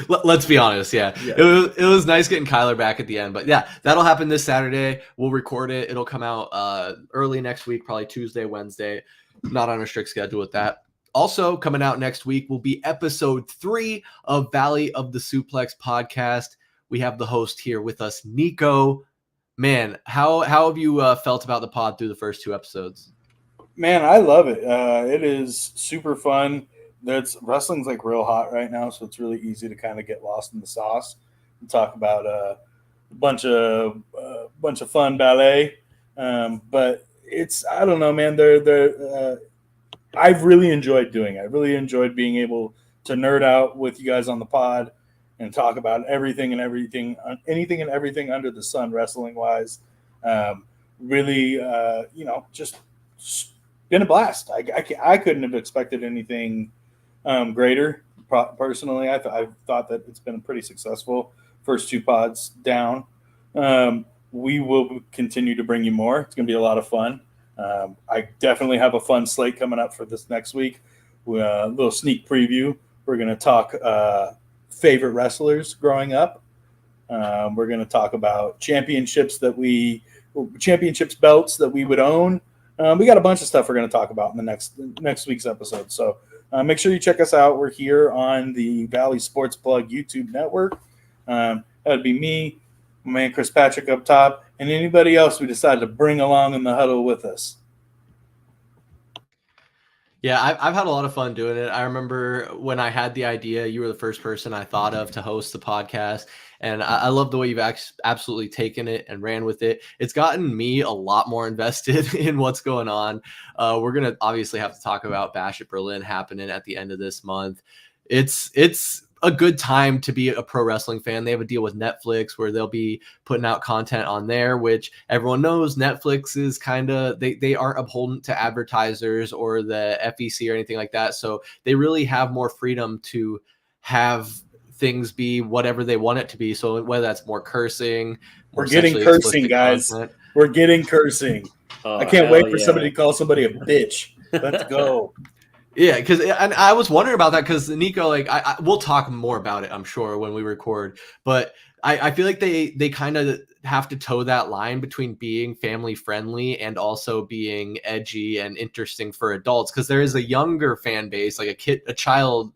Let's be honest. Yeah. It was nice getting Kyler back at the end. But yeah, that'll happen this Saturday. We'll record it. It'll come out early next week, probably Tuesday, Wednesday. Not on a strict schedule with that. Also coming out next week will be episode 3 of Valley of the Suplex podcast. We have the host here with us, Niko. Man, how have you felt about the pod through the first 2 episodes? Man, I love it. It is super fun. Wrestling's like real hot right now, so it's really easy to kind of get lost in the sauce and talk about a bunch of fun ballet. But I don't know, man. I've really enjoyed doing it. I really enjoyed being able to nerd out with you guys on the pod and talk about anything and everything under the sun, wrestling wise. Really, just been a blast. I couldn't have expected anything greater. Personally, I thought that it's been pretty successful. First 2 pods down. We will continue to bring you more. It's going to be a lot of fun. I definitely have a fun slate coming up for this next week. A little sneak preview. We're going to talk favorite wrestlers growing up. We're going to talk about championships belts that we would own. We got a bunch of stuff we're going to talk about in the next week's episode. So make sure you check us out. We're here on the Valley Sports Plug YouTube network. That would be me, my man Chris Patrick up top, and anybody else we decided to bring along in the huddle with us. Yeah, I've had a lot of fun doing it. I remember when I had the idea, you were the first person I thought of to host the podcast. And I love the way you've absolutely taken it and ran with it. It's gotten me a lot more invested in what's going on. We're going to obviously have to talk about Bash at Berlin happening at the end of this month. It's a good time to be a pro wrestling fan. They have a deal with Netflix where they'll be putting out content on there, which everyone knows Netflix is kind of, they aren't upholdent to advertisers or the FEC or anything like that. So they really have more freedom to have things be whatever they want it to be. So whether that's more cursing, we're getting cursing, guys. Content. We're getting cursing. I can't wait for somebody to call somebody a bitch. Let's go. Yeah, because I was wondering about that because Niko, like, we'll talk more about it, I'm sure, when we record. But I feel like they kind of have to toe that line between being family friendly and also being edgy and interesting for adults. Because there is a younger fan base, like young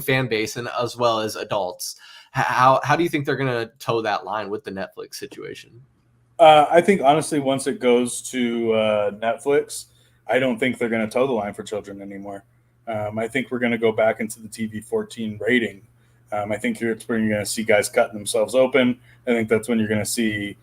fan base, and as well as adults. How do you think they're going to toe that line with the Netflix situation? I think honestly, once it goes to Netflix, I don't think they're going to toe the line for children anymore. I think we're going to go back into the TV-14 rating. I think that's where you're going to see guys cutting themselves open. I think that's when you're going to see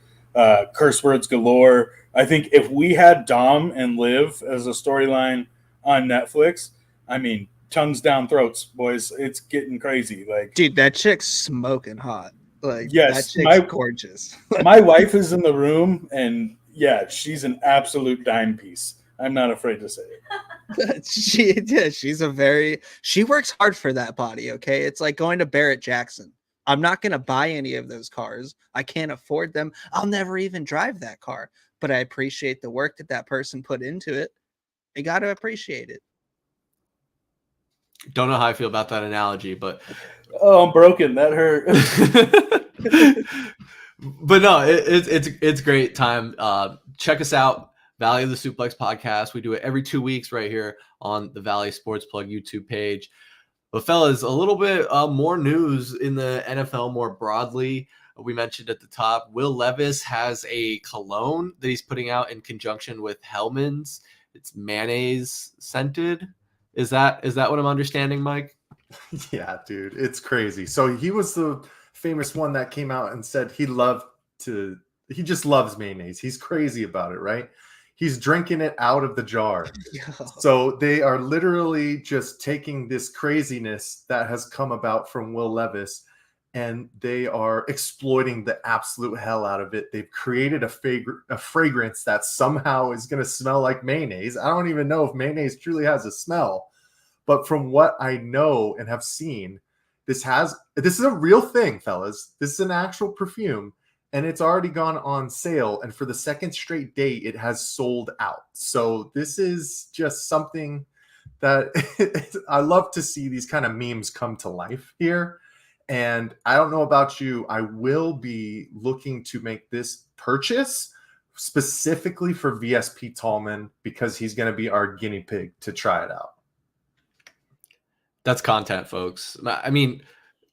curse words galore. I think if we had Dom and Liv as a storyline on Netflix, I mean, tongues down throats, boys. It's getting crazy. Like, dude, that chick's smoking hot. Like, yes, that chick's gorgeous. My wife is in the room, and yeah, she's an absolute dime piece. I'm not afraid to say it. She works hard for that body. Okay. It's like going to Barrett Jackson. I'm not going to buy any of those cars. I can't afford them. I'll never even drive that car, but I appreciate the work that person put into it. You got to appreciate it. Don't know how I feel about that analogy, but I'm broken. That hurt. But no, it's great time. Check us out. Valley of the Suplex podcast. We do it every 2 weeks right here on the Valley Sports Plug YouTube page. But fellas, a little bit more news in the NFL more broadly. We mentioned at the top, Will Levis has a cologne that he's putting out in conjunction with Hellman's. It's mayonnaise scented. Is that what I'm understanding, Mike? Yeah, dude, it's crazy. So he was the famous one that came out and said he just loves mayonnaise. He's crazy about it, right? He's drinking it out of the jar. So they are literally just taking this craziness that has come about from Will Levis, and they are exploiting the absolute hell out of it. They've created a fragrance that somehow is going to smell like mayonnaise. I don't even know if mayonnaise truly has a smell, but from what I know and have seen, this is a real thing, fellas. This is an actual perfume. And it's already gone on sale. And for the second straight day, it has sold out. So this is just something that I love to see these kind of memes come to life here. And I don't know about you. I will be looking to make this purchase specifically for VSP Tallman because he's going to be our guinea pig to try it out. That's content, folks. I mean,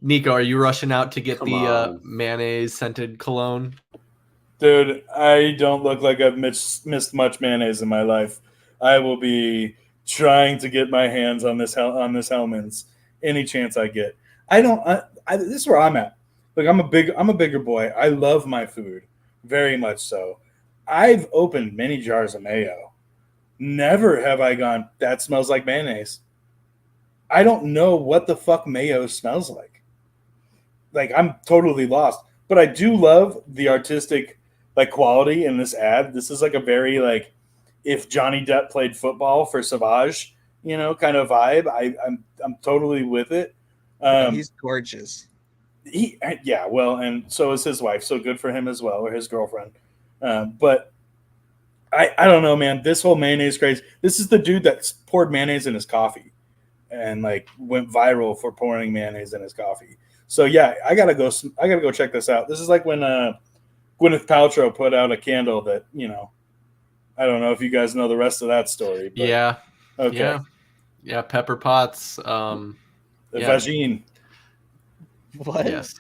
Niko, are you rushing out to get the mayonnaise scented cologne? Dude, I don't look like I've missed much mayonnaise in my life. I will be trying to get my hands on this Hellman's any chance I get. This is where I'm at. Look, I'm a bigger boy. I love my food very much so. I've opened many jars of mayo. Never have I gone, that smells like mayonnaise. I don't know what the fuck mayo smells like. Like, I'm totally lost. But I do love the artistic quality in this ad. This is like a very if Johnny Depp played football for Savage, kind of vibe. I'm totally with it. He's gorgeous. Well, and so is his wife. So good for him as well, or his girlfriend. But I don't know, man. This whole mayonnaise craze. This is the dude that poured mayonnaise in his coffee and went viral for pouring mayonnaise in his coffee. So yeah, I gotta go check this out. This is like when Gwyneth Paltrow put out a candle that I don't know if you guys know the rest of that story. But, Yeah. Okay. Yeah. Pepper Potts. The vagine. What? Yes.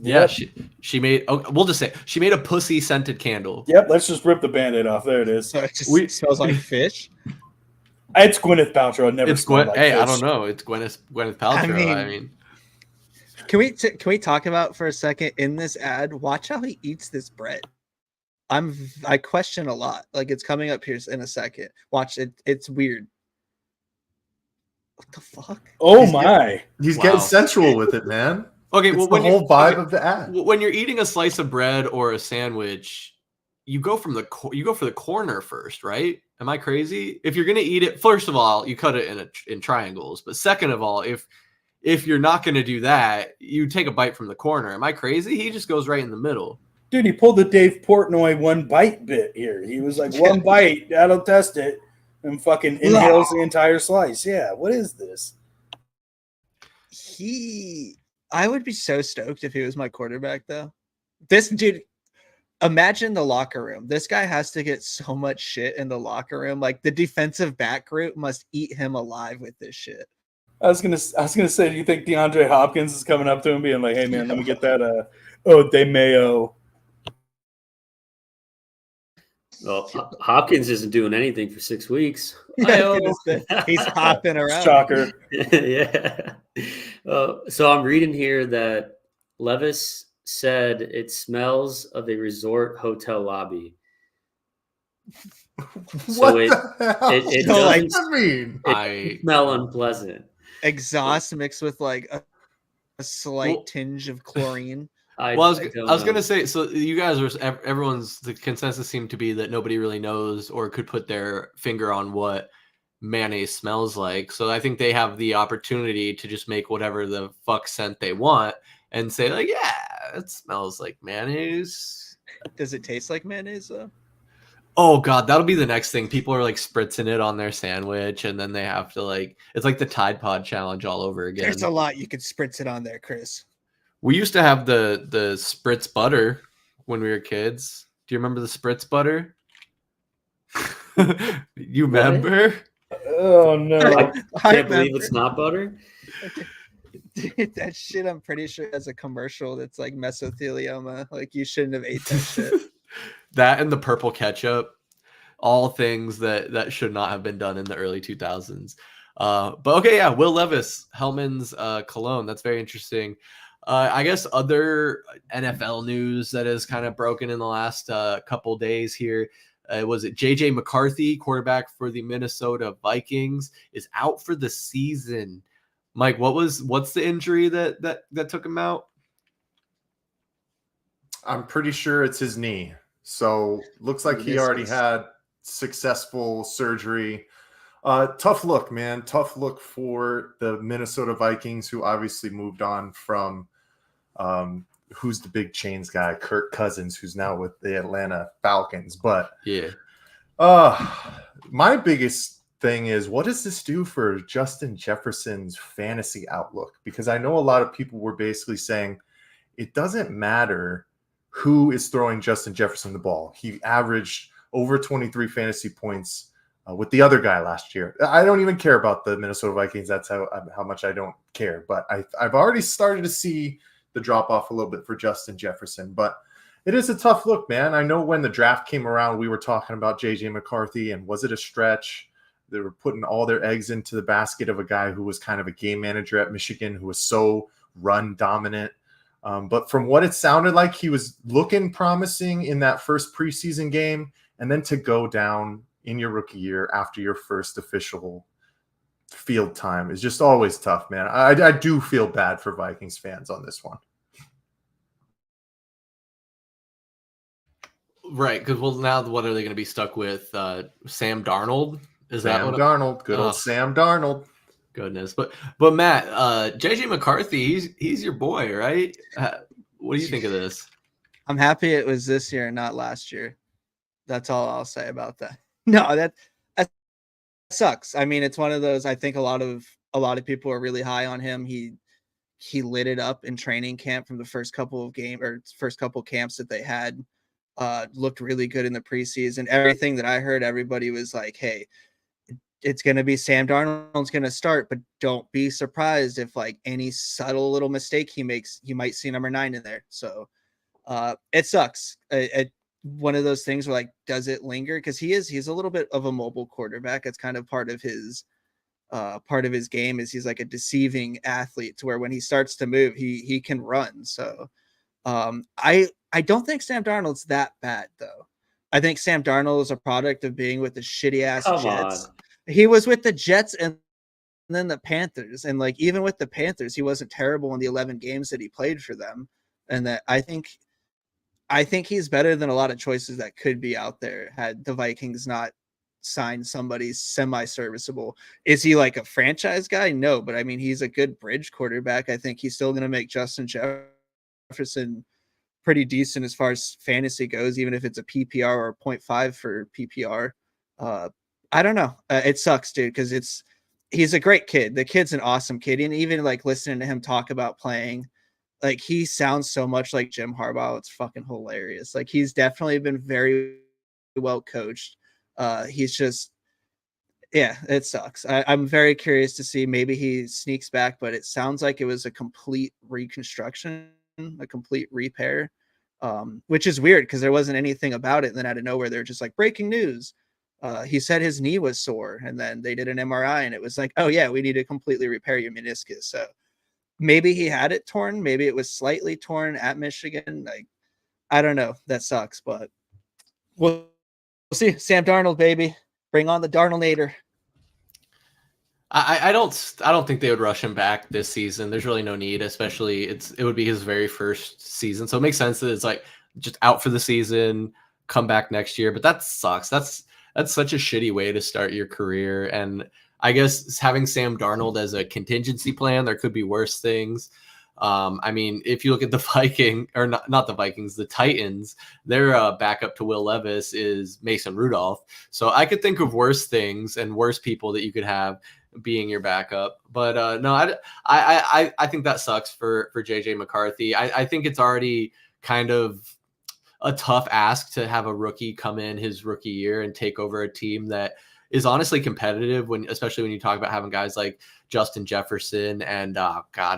Yep. Yeah. She made. Oh, we'll just say she made a pussy scented candle. Yep. Let's just rip the Band-Aid off. There it is. So it just smells like fish. It's Gwyneth Paltrow. It never It's smelled like Hey, fish. I don't know. It's Gwyneth Paltrow. I mean, can we talk about for a second in this ad? Watch how he eats this bread. I question a lot. It's coming up here in a second. Watch it. It's weird. What the fuck? Oh my! He's Wow. getting sensual with it, man. okay. It's Well, the whole vibe of the ad. when you're eating a slice of bread or a sandwich, you go for the corner first, right? Am I crazy? If you're gonna eat it, first of all, you cut it in triangles. But second of all, if you're not gonna do that, you take a bite from the corner. Am I crazy? He just goes right in the middle. Dude, he pulled the Dave Portnoy one bite bit here. He was like, one bite, that'll test it, and fucking inhales the entire slice. Yeah, what is this? I would be so stoked if he was my quarterback, though. This dude, imagine the locker room. This guy has to get so much shit in the locker room. The defensive back group must eat him alive with this shit. I was gonna say, do you think DeAndre Hopkins is coming up to him being like, hey man, let me get that de Mayo. Well, Hopkins isn't doing anything for 6 weeks. He's hopping around. Shocker. Yeah. So I'm reading here that Levis said it smells of a resort hotel lobby. What So the hell? it So, doesn't- I mean, It smell unpleasant. Exhaust mixed with a slight tinge of chlorine. I was gonna say, so you guys are the consensus seemed to be that nobody really knows or could put their finger on what mayonnaise smells like. So I think they have the opportunity to just make whatever the fuck scent they want and say yeah, it smells like mayonnaise. Does it taste like mayonnaise though? Oh god, that'll be the next thing. People are spritzing it on their sandwich, and then they have to it's like the Tide Pod challenge all over again. There's a lot you could spritz it on there, Chris. We used to have the spritz butter when we were kids. Do you remember the spritz butter? You remember? Oh no! I can't believe it's not butter. Dude, that shit, I'm pretty sure has a commercial that's like mesothelioma. You shouldn't have ate that shit. That and the purple ketchup, all things that should not have been done in the early 2000s. But okay, yeah, Will Levis, Hellman's Cologne. That's very interesting. I guess other NFL news that has kind of broken in the last couple days here. Was it JJ McCarthy, quarterback for the Minnesota Vikings, is out for the season. Mike, what's the injury that took him out? I'm pretty sure it's his knee. So looks like he already had successful surgery. Tough look, man. Tough look for the Minnesota Vikings, who obviously moved on from who's the big chains guy, Kirk Cousins, who's now with the Atlanta Falcons. But yeah, my biggest thing is, what does this do for Justin Jefferson's fantasy outlook? Because I know a lot of people were basically saying it doesn't matter who is throwing Justin Jefferson the ball. He averaged over 23 fantasy points with the other guy last year. I don't even care about the Minnesota Vikings. That's how much I don't care. But I've already started to see the drop off a little bit for Justin Jefferson. But It is a tough look, man. I know when the draft came around, we were talking about J.J. McCarthy, and was it a stretch? They were putting all their eggs into the basket of a guy who was kind of a game manager at Michigan, who was so run dominant. But from what it sounded like, he was looking promising in that first preseason game, and then to go down in your rookie year after your first official field time is just always tough, man. I do feel bad for Vikings fans on this one. Right, because now what are they going to be stuck with? Sam Darnold? Is that Sam what? Darnold, good old Sam Darnold. Goodness, but Matt, JJ McCarthy, he's your boy, right? What do you think of this? I'm happy it was this year, not last year. That's all I'll say about that. No, that sucks. I mean, it's one of those. I think a lot of people are really high on him. He lit it up in training camp from the first couple camps that they had. Looked really good in the preseason. Everything that I heard, everybody was like, hey, it's going to be Sam Darnold's going to start, but don't be surprised if like any subtle little mistake he makes, you might see number 9 in there. So it sucks. One of those things where like, does it linger? Because he's a little bit of a mobile quarterback. It's kind of part of his game is he's like a deceiving athlete to where when he starts to move, he can run. So I don't think Sam Darnold's that bad though. I think Sam Darnold is a product of being with the shitty ass Jets. He was with the Jets and then the Panthers. And like, even with the Panthers, he wasn't terrible in the 11 games that he played for them. And that I think he's better than a lot of choices that could be out there had the Vikings not signed somebody semi-serviceable. Is he like a franchise guy? No, but I mean, he's a good bridge quarterback. I think he's still going to make Justin Jefferson pretty decent as far as fantasy goes, even if it's a PPR or a 0.5 for PPR. I don't know. It sucks, dude, because he's a great kid. The kid's an awesome kid. And even like listening to him talk about playing, like he sounds so much like Jim Harbaugh. It's fucking hilarious. Like he's definitely been very well coached. He's just, yeah, it sucks. I'm very curious to see, maybe he sneaks back, but it sounds like it was a complete reconstruction, a complete repair, which is weird because there wasn't anything about it. And then out of nowhere, they're just like, breaking news. He said his knee was sore, and then they did an MRI and it was like, oh yeah, we need to completely repair your meniscus. So maybe he had it torn. Maybe it was slightly torn at Michigan. Like, I don't know. That sucks, but we'll see. Sam Darnold, baby. Bring on the Darnoldnator. I don't think they would rush him back this season. There's really no need, especially it would be his very first season. So it makes sense that it's like just out for the season, come back next year. But that sucks. That's such a shitty way to start your career. And I guess having Sam Darnold as a contingency plan, there could be worse things. I mean, if you look at the not the Vikings, the Titans, their backup to Will Levis is Mason Rudolph. So I could think of worse things and worse people that you could have being your backup. But no, I think that sucks for JJ McCarthy. I think it's already kind of a tough ask to have a rookie come in his rookie year and take over a team that is honestly competitive, especially when you talk about having guys like Justin Jefferson and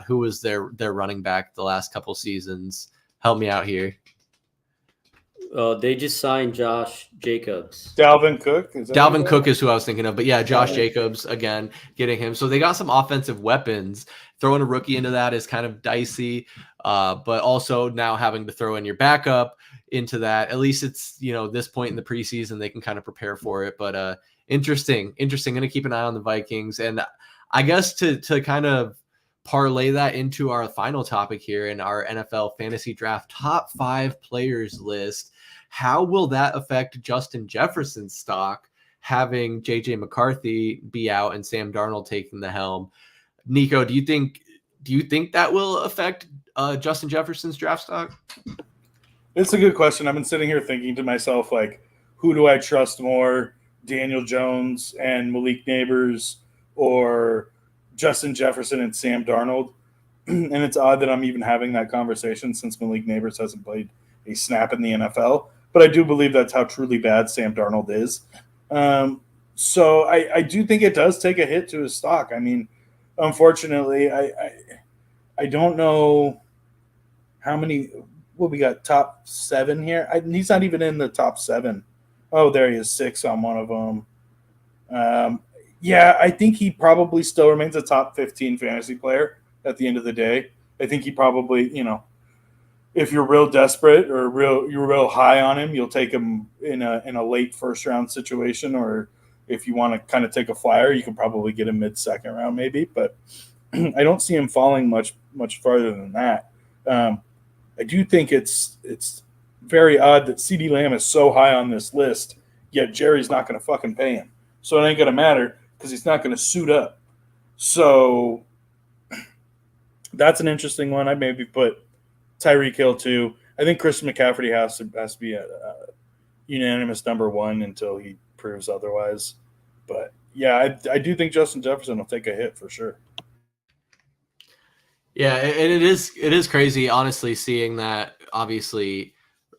who was their running back the last couple seasons? Help me out here. They just signed Josh Jacobs. Dalvin Cook? Dalvin Cook is who I was thinking of. But yeah, Josh Jacobs, again, getting him. So they got some offensive weapons. Throwing a rookie into that is kind of dicey. But also now having to throw in your backup into that, at least it's, this point in the preseason, they can kind of prepare for it. But interesting. Going to keep an eye on the Vikings. And I guess to kind of parlay that into our final topic here in our NFL fantasy draft top 5 players list, how will that affect Justin Jefferson's stock, having JJ McCarthy be out and Sam Darnold taking the helm? Niko, do you think that will affect Justin Jefferson's draft stock? It's a good question. I've been sitting here thinking to myself, like, who do I trust more, Daniel Jones and Malik Neighbors, or Justin Jefferson and Sam Darnold? And it's odd that I'm even having that conversation since Malik Neighbors hasn't played a snap in the NFL. But I do believe that's how truly bad Sam Darnold is. So I do think it does take a hit to his stock. I mean, unfortunately, I don't know how many what we got, top 7 here. He's not even in the top 7. Oh, there he is, 6 on one of them. Yeah, I think he probably still remains a top 15 fantasy player at the end of the day. I think he probably, if you're real desperate or you're real high on him, you'll take him in a late first round situation, or if you want to kind of take a flyer, you can probably get him mid-second round maybe, but I don't see him falling much farther than that. I do think it's very odd that CeeDee Lamb is so high on this list, yet Jerry's not going to fucking pay him. So it ain't going to matter because he's not going to suit up. So that's an interesting one. I maybe put Tyreek Hill too. I think Christian McCaffrey has to be a unanimous number 1 until he proves otherwise. But yeah, I do think Justin Jefferson will take a hit for sure. Yeah, and it is crazy, honestly, seeing that obviously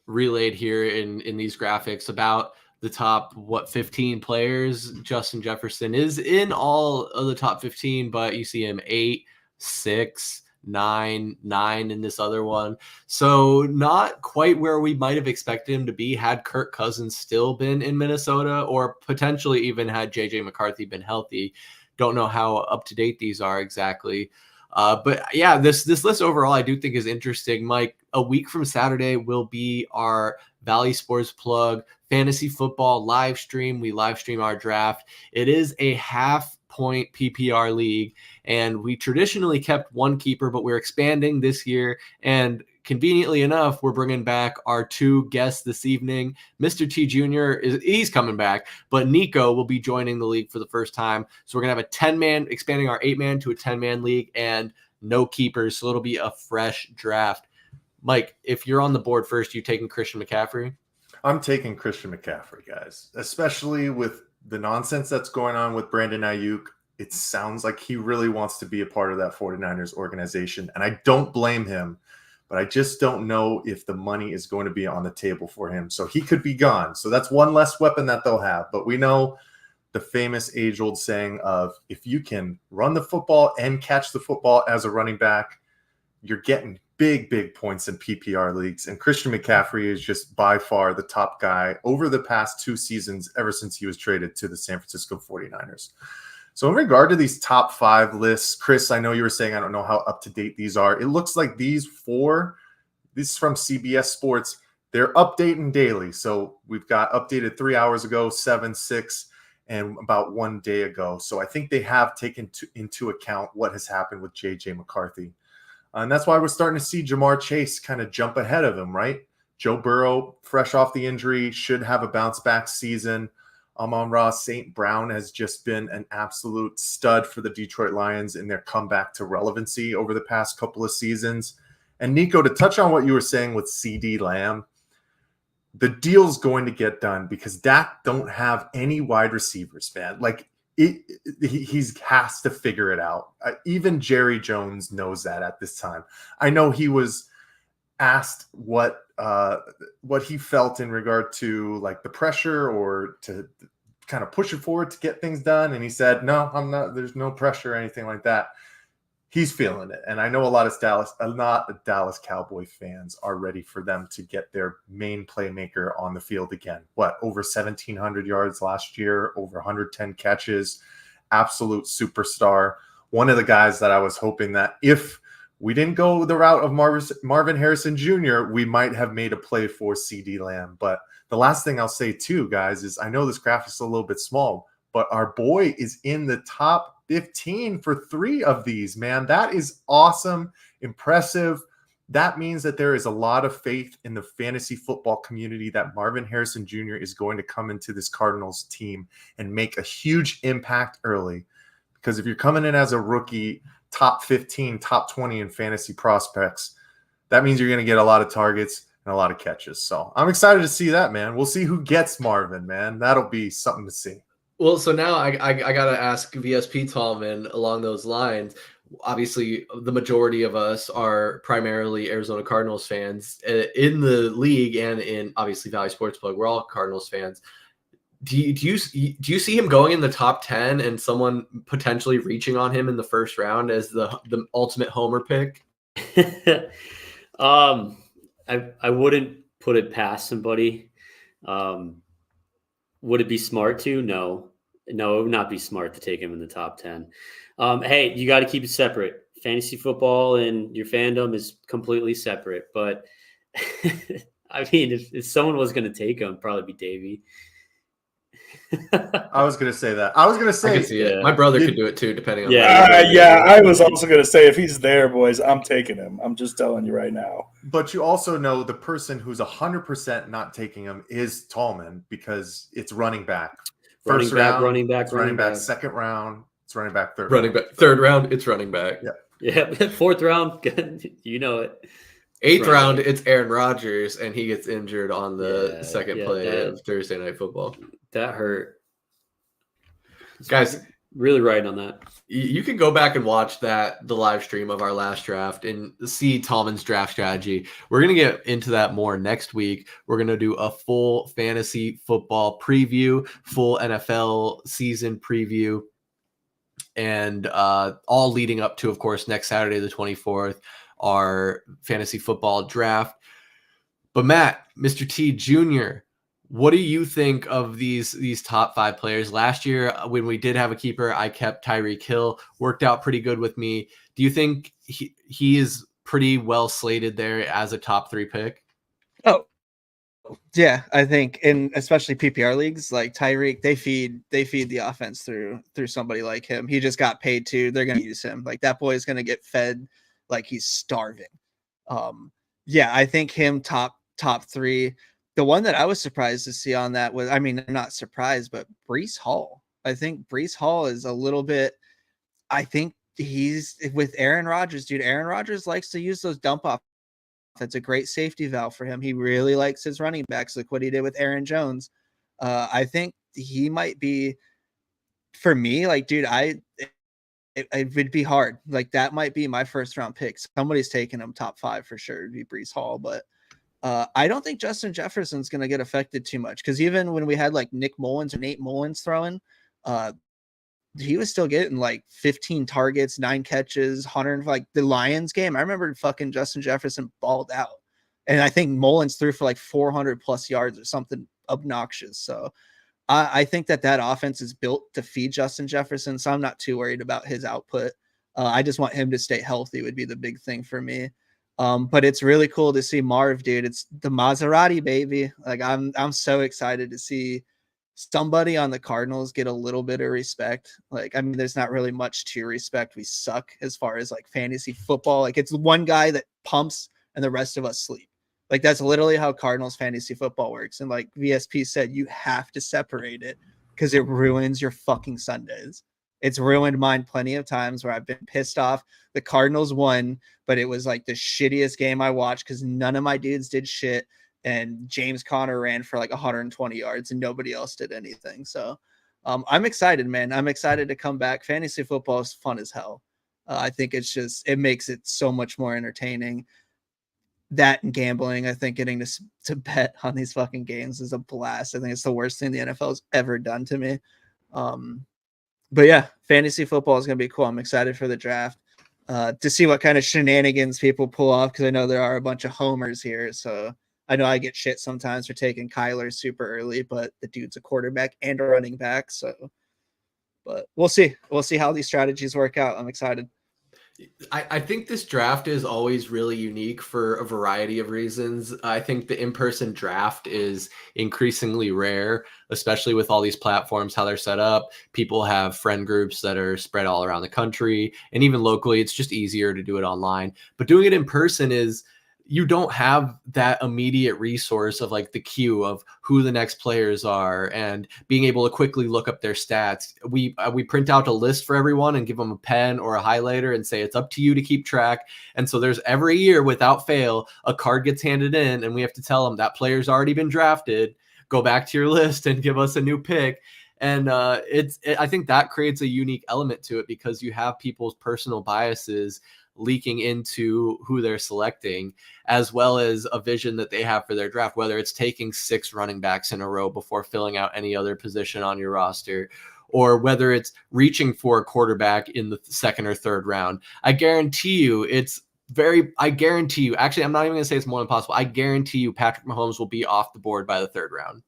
relayed here in these graphics about the top 15 players. Justin Jefferson is in all of the top 15, but you see him 8, 6, 9 in this other one. So not quite where we might have expected him to be had Kirk Cousins still been in Minnesota, or potentially even had JJ McCarthy been healthy. Don't know how up to date these are exactly. But yeah, this list overall I do think is interesting. Mike, a week from Saturday will be our Valley Sports Plug fantasy football live stream. We live stream our draft. It is a half-point PPR league, and we traditionally kept one keeper, but we're expanding this year. And conveniently enough, we're bringing back our 2 guests this evening. Mr. T Jr. he's coming back, but Niko will be joining the league for the first time. So we're gonna have a 10-man, expanding our 8-man to a 10-man league, and no keepers. So it'll be a fresh draft. Mike, if you're on the board first, you taking Christian McCaffrey? I'm taking Christian McCaffrey, guys, especially with the nonsense that's going on with Brandon Ayuk. It sounds like he really wants to be a part of that 49ers organization, and I don't blame him, but I just don't know if the money is going to be on the table for him. So he could be gone. So that's one less weapon that they'll have. But we know the famous age-old saying of, if you can run the football and catch the football as a running back, you're getting big points in PPR leagues. And Christian McCaffrey is just by far the top guy over the past 2 seasons, ever since he was traded to the San Francisco 49ers. So in regard to these top 5 lists, Chris, I know you were saying, I don't know how up to date these are. It looks like these 4, this is from CBS Sports, they're updating daily. So we've got updated 3 hours ago, 7, 6, and about 1 day ago. So I think they have taken into account what has happened with JJ McCarthy. And that's why we're starting to see Jamar Chase kind of jump ahead of him, right? Joe Burrow, fresh off the injury, should have a bounce-back season. Amon-Ra St. Brown has just been an absolute stud for the Detroit Lions in their comeback to relevancy over the past couple of seasons. And Niko, to touch on what you were saying with CeeDee Lamb, the deal's going to get done because Dak don't have any wide receivers, man. Like, he has to figure it out. Even Jerry Jones knows that at this time. I know he was asked what he felt in regard to like the pressure or to kind of push it forward to get things done, and he said, "No, I'm not. There's no pressure or anything like that." He's feeling it, and I know a lot of Dallas Cowboy fans are ready for them to get their main playmaker on the field again. Over 1,700 yards last year, over 110 catches, absolute superstar. One of the guys that I was hoping that if we didn't go the route of Marvin Harrison Jr., we might have made a play for CeeDee Lamb. But the last thing I'll say too, guys, is I know this graph is a little bit small, but our boy is in the top 15 for 3 of these, man. That is awesome, impressive. That means that there is a lot of faith in the fantasy football community that Marvin Harrison Jr. is going to come into this Cardinals team and make a huge impact early. Because if you're coming in as a rookie, top 15, top 20 in fantasy prospects, that means you're going to get a lot of targets and a lot of catches. So I'm excited to see that, man. We'll see who gets Marvin, man. That'll be something to see. Well, so now I got to ask VSP Tallman along those lines. Obviously, the majority of us are primarily Arizona Cardinals fans in the league and in obviously Valley Sports Plug. We're all Cardinals fans. Do you see him going in the top 10 and someone potentially reaching on him in the first round as the ultimate homer pick? I wouldn't put it past somebody. Would it be smart to? No, it would not be smart to take him in the top 10. Hey, you got to keep it separate. Fantasy football and your fandom is completely separate. But I mean, if someone was going to take him, it'd probably be Davey. I was gonna say that. I was gonna I say can see it. My brother could do it too, depending on. Yeah, I was also going to say if he's there, boys, I'm taking him. I'm just telling you right now. But you also know the person who's 100% not taking him is Tallman because it's running back. First round, running back. Second round, it's running back. Third running round. back. Third round, it's running back. Yeah. Fourth round, you know it. Eighth round, it's Aaron Rodgers, and he gets injured on the second play that, of Thursday Night Football. That hurt. Guys, really right on that. You can go back and watch the live stream of our last draft and see Tallman's draft strategy. We're going to get into that more next week. We're going to do a full fantasy football preview, full NFL season preview, and all leading up to, of course, next Saturday, the 24th, our fantasy football draft. But Matt, Mr. T Jr., what do you think of these top 5 players? Last year, when we did have a keeper, I kept Tyreek Hill. Worked out pretty good with me. Do you think he is pretty well slated there as a top 3 pick? Oh, yeah, I think, in especially PPR leagues, like Tyreek, they feed the offense through somebody like him. He just got paid too. They're going to use him. Like that boy is going to get fed like he's starving. Yeah, I think him top 3. The one that I was surprised to see on that was, I mean, not surprised, but Breece Hall. I think Breece Hall is a little bit, I think he's with Aaron Rodgers, dude. Aaron Rodgers likes to use those dump off. That's a great safety valve for him. He really likes his running backs, like what he did with Aaron Jones. I think he might be, for me, like, dude, it would be hard. Like that might be my first round pick. Somebody's taking him top 5 for sure. It'd be Breece Hall, but I don't think Justin Jefferson's going to get affected too much because even when we had like Nick Mullins or Nate Mullins throwing, he was still getting like 15 targets, 9 catches, 100. Like the Lions game, I remember fucking Justin Jefferson balled out, and I think Mullins threw for like 400 plus yards or something obnoxious. So I think that offense is built to feed Justin Jefferson, so I'm not too worried about his output. I just want him to stay healthy would be the big thing for me. But it's really cool to see Marv, dude. It's the Maserati, baby. Like I'm so excited to see somebody on the Cardinals get a little bit of respect. Like, I mean, there's not really much to respect. We suck as far as like fantasy football. Like it's one guy that pumps and the rest of us sleep. Like that's literally how Cardinals fantasy football works. And like VSP said, you have to separate it because it ruins your fucking Sundays. It's ruined mine plenty of times where I've been pissed off. The Cardinals won, but it was like the shittiest game I watched because none of my dudes did shit. And James Conner ran for like 120 yards and nobody else did anything. So I'm excited, man. I'm excited to come back. Fantasy football is fun as hell. I think it makes it so much more entertaining. That and gambling, I think getting to bet on these fucking games is a blast. I think it's the worst thing the NFL has ever done to me. But yeah, fantasy football is going to be cool. I'm excited for the draft to see what kind of shenanigans people pull off because I know there are a bunch of homers here. So I know I get shit sometimes for taking Kyler super early, but the dude's a quarterback and a running back. So, but we'll see. We'll see how these strategies work out. I'm excited. I think this draft is always really unique for a variety of reasons. I think the in-person draft is increasingly rare, especially with all these platforms, how they're set up. People have friend groups that are spread all around the country, and even locally, it's just easier to do it online. But doing it in person is, you don't have that immediate resource of like the queue of who the next players are and being able to quickly look up their stats. We print out a list for everyone and give them a pen or a highlighter and say, it's up to you to keep track. And so there's every year without fail, a card gets handed in and we have to tell them that player's already been drafted. Go back to your list and give us a new pick. And I think that creates a unique element to it because you have people's personal biases leaking into who they're selecting, as well as a vision that they have for their draft, whether it's taking 6 running backs in a row before filling out any other position on your roster, or whether it's reaching for a quarterback in the 2nd or 3rd round. I guarantee you it's I guarantee you, actually, I'm not even going to say it's more than possible. I guarantee you Patrick Mahomes will be off the board by the 3rd round.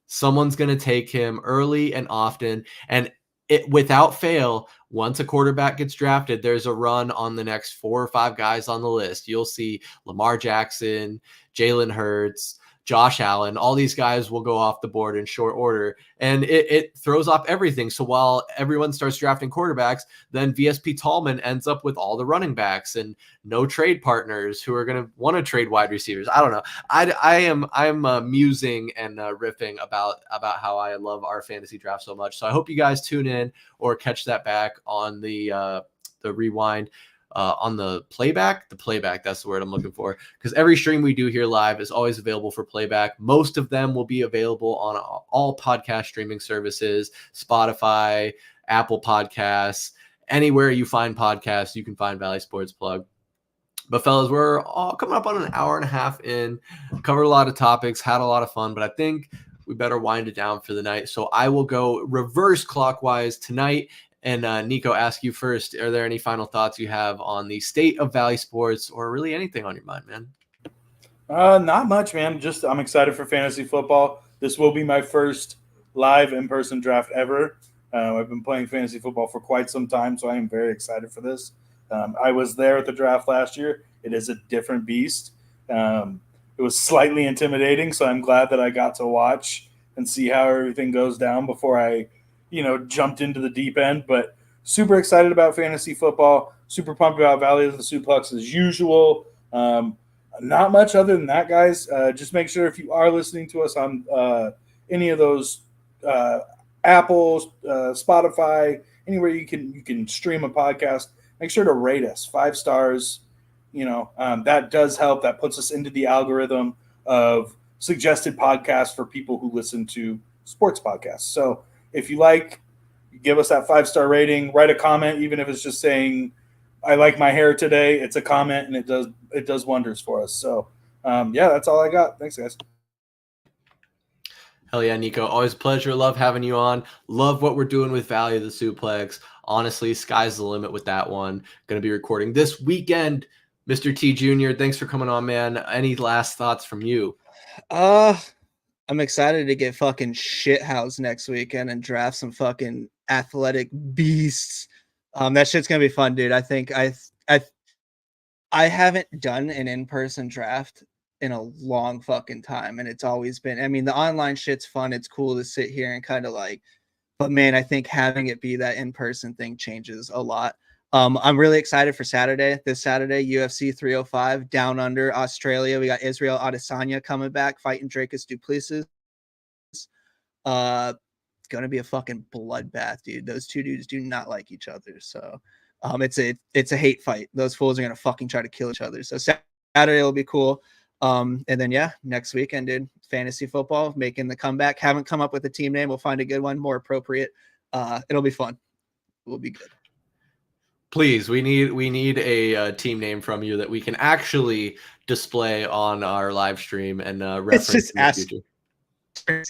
Someone's going to take him early and often. And without fail, once a quarterback gets drafted, there's a run on the next 4 or 5 guys on the list. You'll see Lamar Jackson, Jalen Hurts, Josh Allen, all these guys will go off the board in short order, and it throws off everything. So while everyone starts drafting quarterbacks, then VSP Tallman ends up with all the running backs and no trade partners who are going to want to trade wide receivers. I don't know. I'm musing and riffing about how I love our fantasy draft so much. So I hope you guys tune in or catch that back on the rewind. On the playback, that's the word I'm looking for, because every stream we do here live is always available for playback. Most of them will be available on all podcast streaming services, Spotify, Apple Podcasts, anywhere you find podcasts, you can find Valley Sports Plug. But fellas, we're all coming up on an hour and a half in, covered a lot of topics, had a lot of fun, but I think we better wind it down for the night. So I will go reverse clockwise tonight. And Niko, ask you first, are there any final thoughts you have on the state of Valley sports or really anything on your mind, man? Not much, man. Just I'm excited for fantasy football. This will be my first live in-person draft ever. I've been playing fantasy football for quite some time, so I am very excited for this. I was there at the draft last year. It is a different beast. It was slightly intimidating, so I'm glad that I got to watch and see how everything goes down before I jumped into the deep end. But super excited about fantasy football, super pumped about Valley of the Suplex as usual. Not much other than that, guys. Just make sure if you are listening to us on any of those Apple, Spotify, anywhere you can stream a podcast, make sure to rate us 5 stars. That does help. That puts us into the algorithm of suggested podcasts for people who listen to sports podcasts. So if you give us that 5-star rating, write a comment, even if it's just saying, I like my hair today. It's a comment, and it does wonders for us. So, that's all I got. Thanks, guys. Hell yeah, Niko. Always a pleasure. Love having you on. Love what we're doing with Valley of the Suplex. Honestly, sky's the limit with that one. Going to be recording this weekend. Mr. T Jr., thanks for coming on, man. Any last thoughts from you? I'm excited to get fucking shithoused next weekend and draft some fucking athletic beasts. That shit's gonna be fun, dude. I think I haven't done an in-person draft in a long fucking time, and it's always been. I mean, the online shit's fun. It's cool to sit here and kind of but man, I think having it be that in-person thing changes a lot. I'm really excited for this Saturday, UFC 305 down under Australia. We got Israel Adesanya coming back, fighting Dracus du Plessis. It's going to be a fucking bloodbath, dude. Those two dudes do not like each other. So it's a hate fight. Those fools are going to fucking try to kill each other. So Saturday will be cool. And then, next weekend, dude, fantasy football, making the comeback. Haven't come up with a team name. We'll find a good one, more appropriate. It'll be fun. We'll be good. Please, we need a team name from you that we can actually display on our live stream and reference in the future.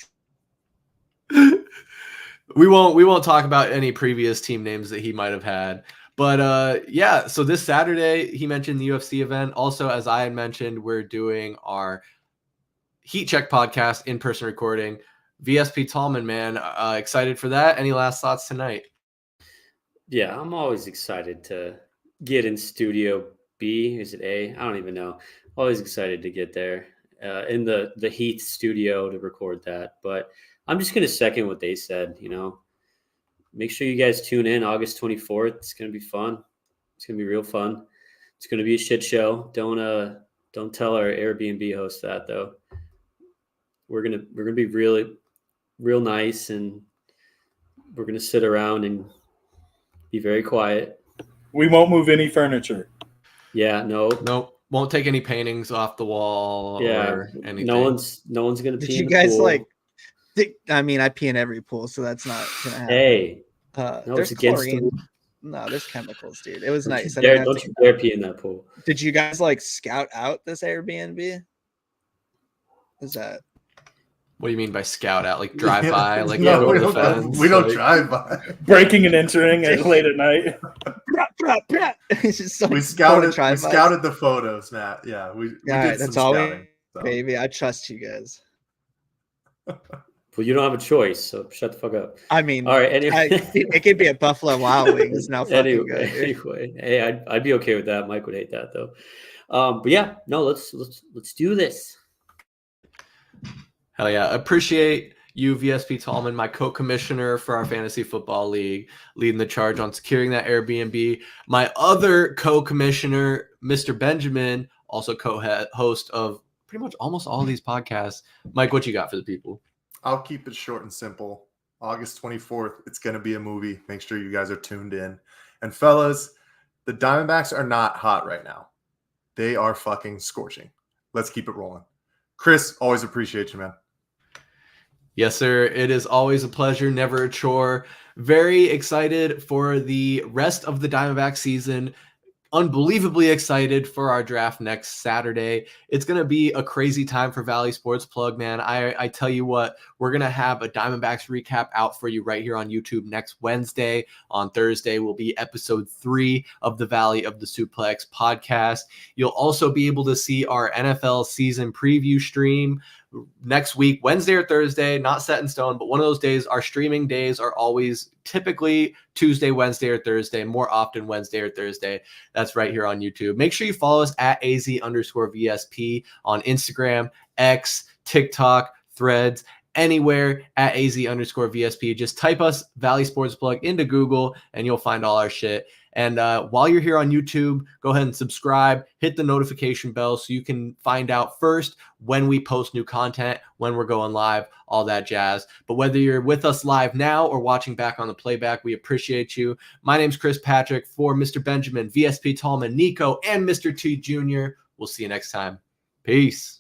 We won't talk about any previous team names that he might have had. But so this Saturday, he mentioned the UFC event. Also, as I had mentioned, we're doing our Heat Check podcast in-person recording. VSP Tallman, man, excited for that. Any last thoughts tonight? Yeah, I'm always excited to get in Studio B. Is it A? I don't even know. Always excited to get there in the Heath studio to record that. But I'm just going to second what they said. Make sure you guys tune in August 24th. It's going to be fun. It's going to be real fun. It's going to be a shit show. Don't tell our Airbnb host that, though. We're going to be really real nice, and we're going to sit around and be very quiet. We won't move any furniture. Yeah, no, won't take any paintings off the wall or anything. No one's gonna pee. Did you guys pool. I pee in every pool, so that's not gonna happen. Hey, there's chlorine. No, there's chemicals, dude. It was nice. Don't you dare pee in that pool. Did you guys scout out this Airbnb? Is that? What do you mean by scout out? Like drive by? Like no, over we the don't, fence? we don't like, drive by. Breaking and entering at late at night. It's just like We scouted the photos, Matt. Yeah, we Yeah, did that's some all scouting. So. baby. I trust you guys. Well, you don't have a choice, so shut the fuck up. I mean, All right. Anyway, it could be a Buffalo Wild Wings now. Fucking good. Anyway, hey, I'd be okay with that. Mike would hate that though. But yeah, no, let's do this. Hell yeah. Appreciate you, VSP Tallman, my co-commissioner for our fantasy football league, leading the charge on securing that Airbnb. My other co-commissioner, Mr. Benjamin, also co-host of pretty much almost all of these podcasts. Mike, what you got for the people? I'll keep it short and simple. August 24th, it's going to be a movie. Make sure you guys are tuned in. And fellas, the Diamondbacks are not hot right now. They are fucking scorching. Let's keep it rolling. Chris, always appreciate you, man. Yes, sir. It is always a pleasure, never a chore. Very excited for the rest of the Diamondback season. Unbelievably excited for our draft next Saturday. It's going to be a crazy time for Valley Sports Plug, man. I tell you what, we're going to have a Diamondbacks recap out for you right here on YouTube next Wednesday. On Thursday will be episode 3 of the Valley of the Suplex podcast. You'll also be able to see our NFL season preview stream next week, Wednesday or Thursday, not set in stone, but one of those days. Our streaming days are always typically Tuesday, Wednesday, or Thursday, more often Wednesday or Thursday. That's right here on YouTube. Make sure you follow us at AZ_VSP on Instagram, X, TikTok, Threads, anywhere at AZ_VSP. Just type us Valley Sports Plug into Google and you'll find all our shit. And while you're here on YouTube, go ahead and subscribe, hit the notification bell so you can find out first when we post new content, when we're going live, all that jazz. But whether you're with us live now or watching back on the playback, we appreciate you. My name's Chris Patrick for Mr. Benjamin, VSP Tallman, Niko, and Mr. T Jr. We'll see you next time. Peace.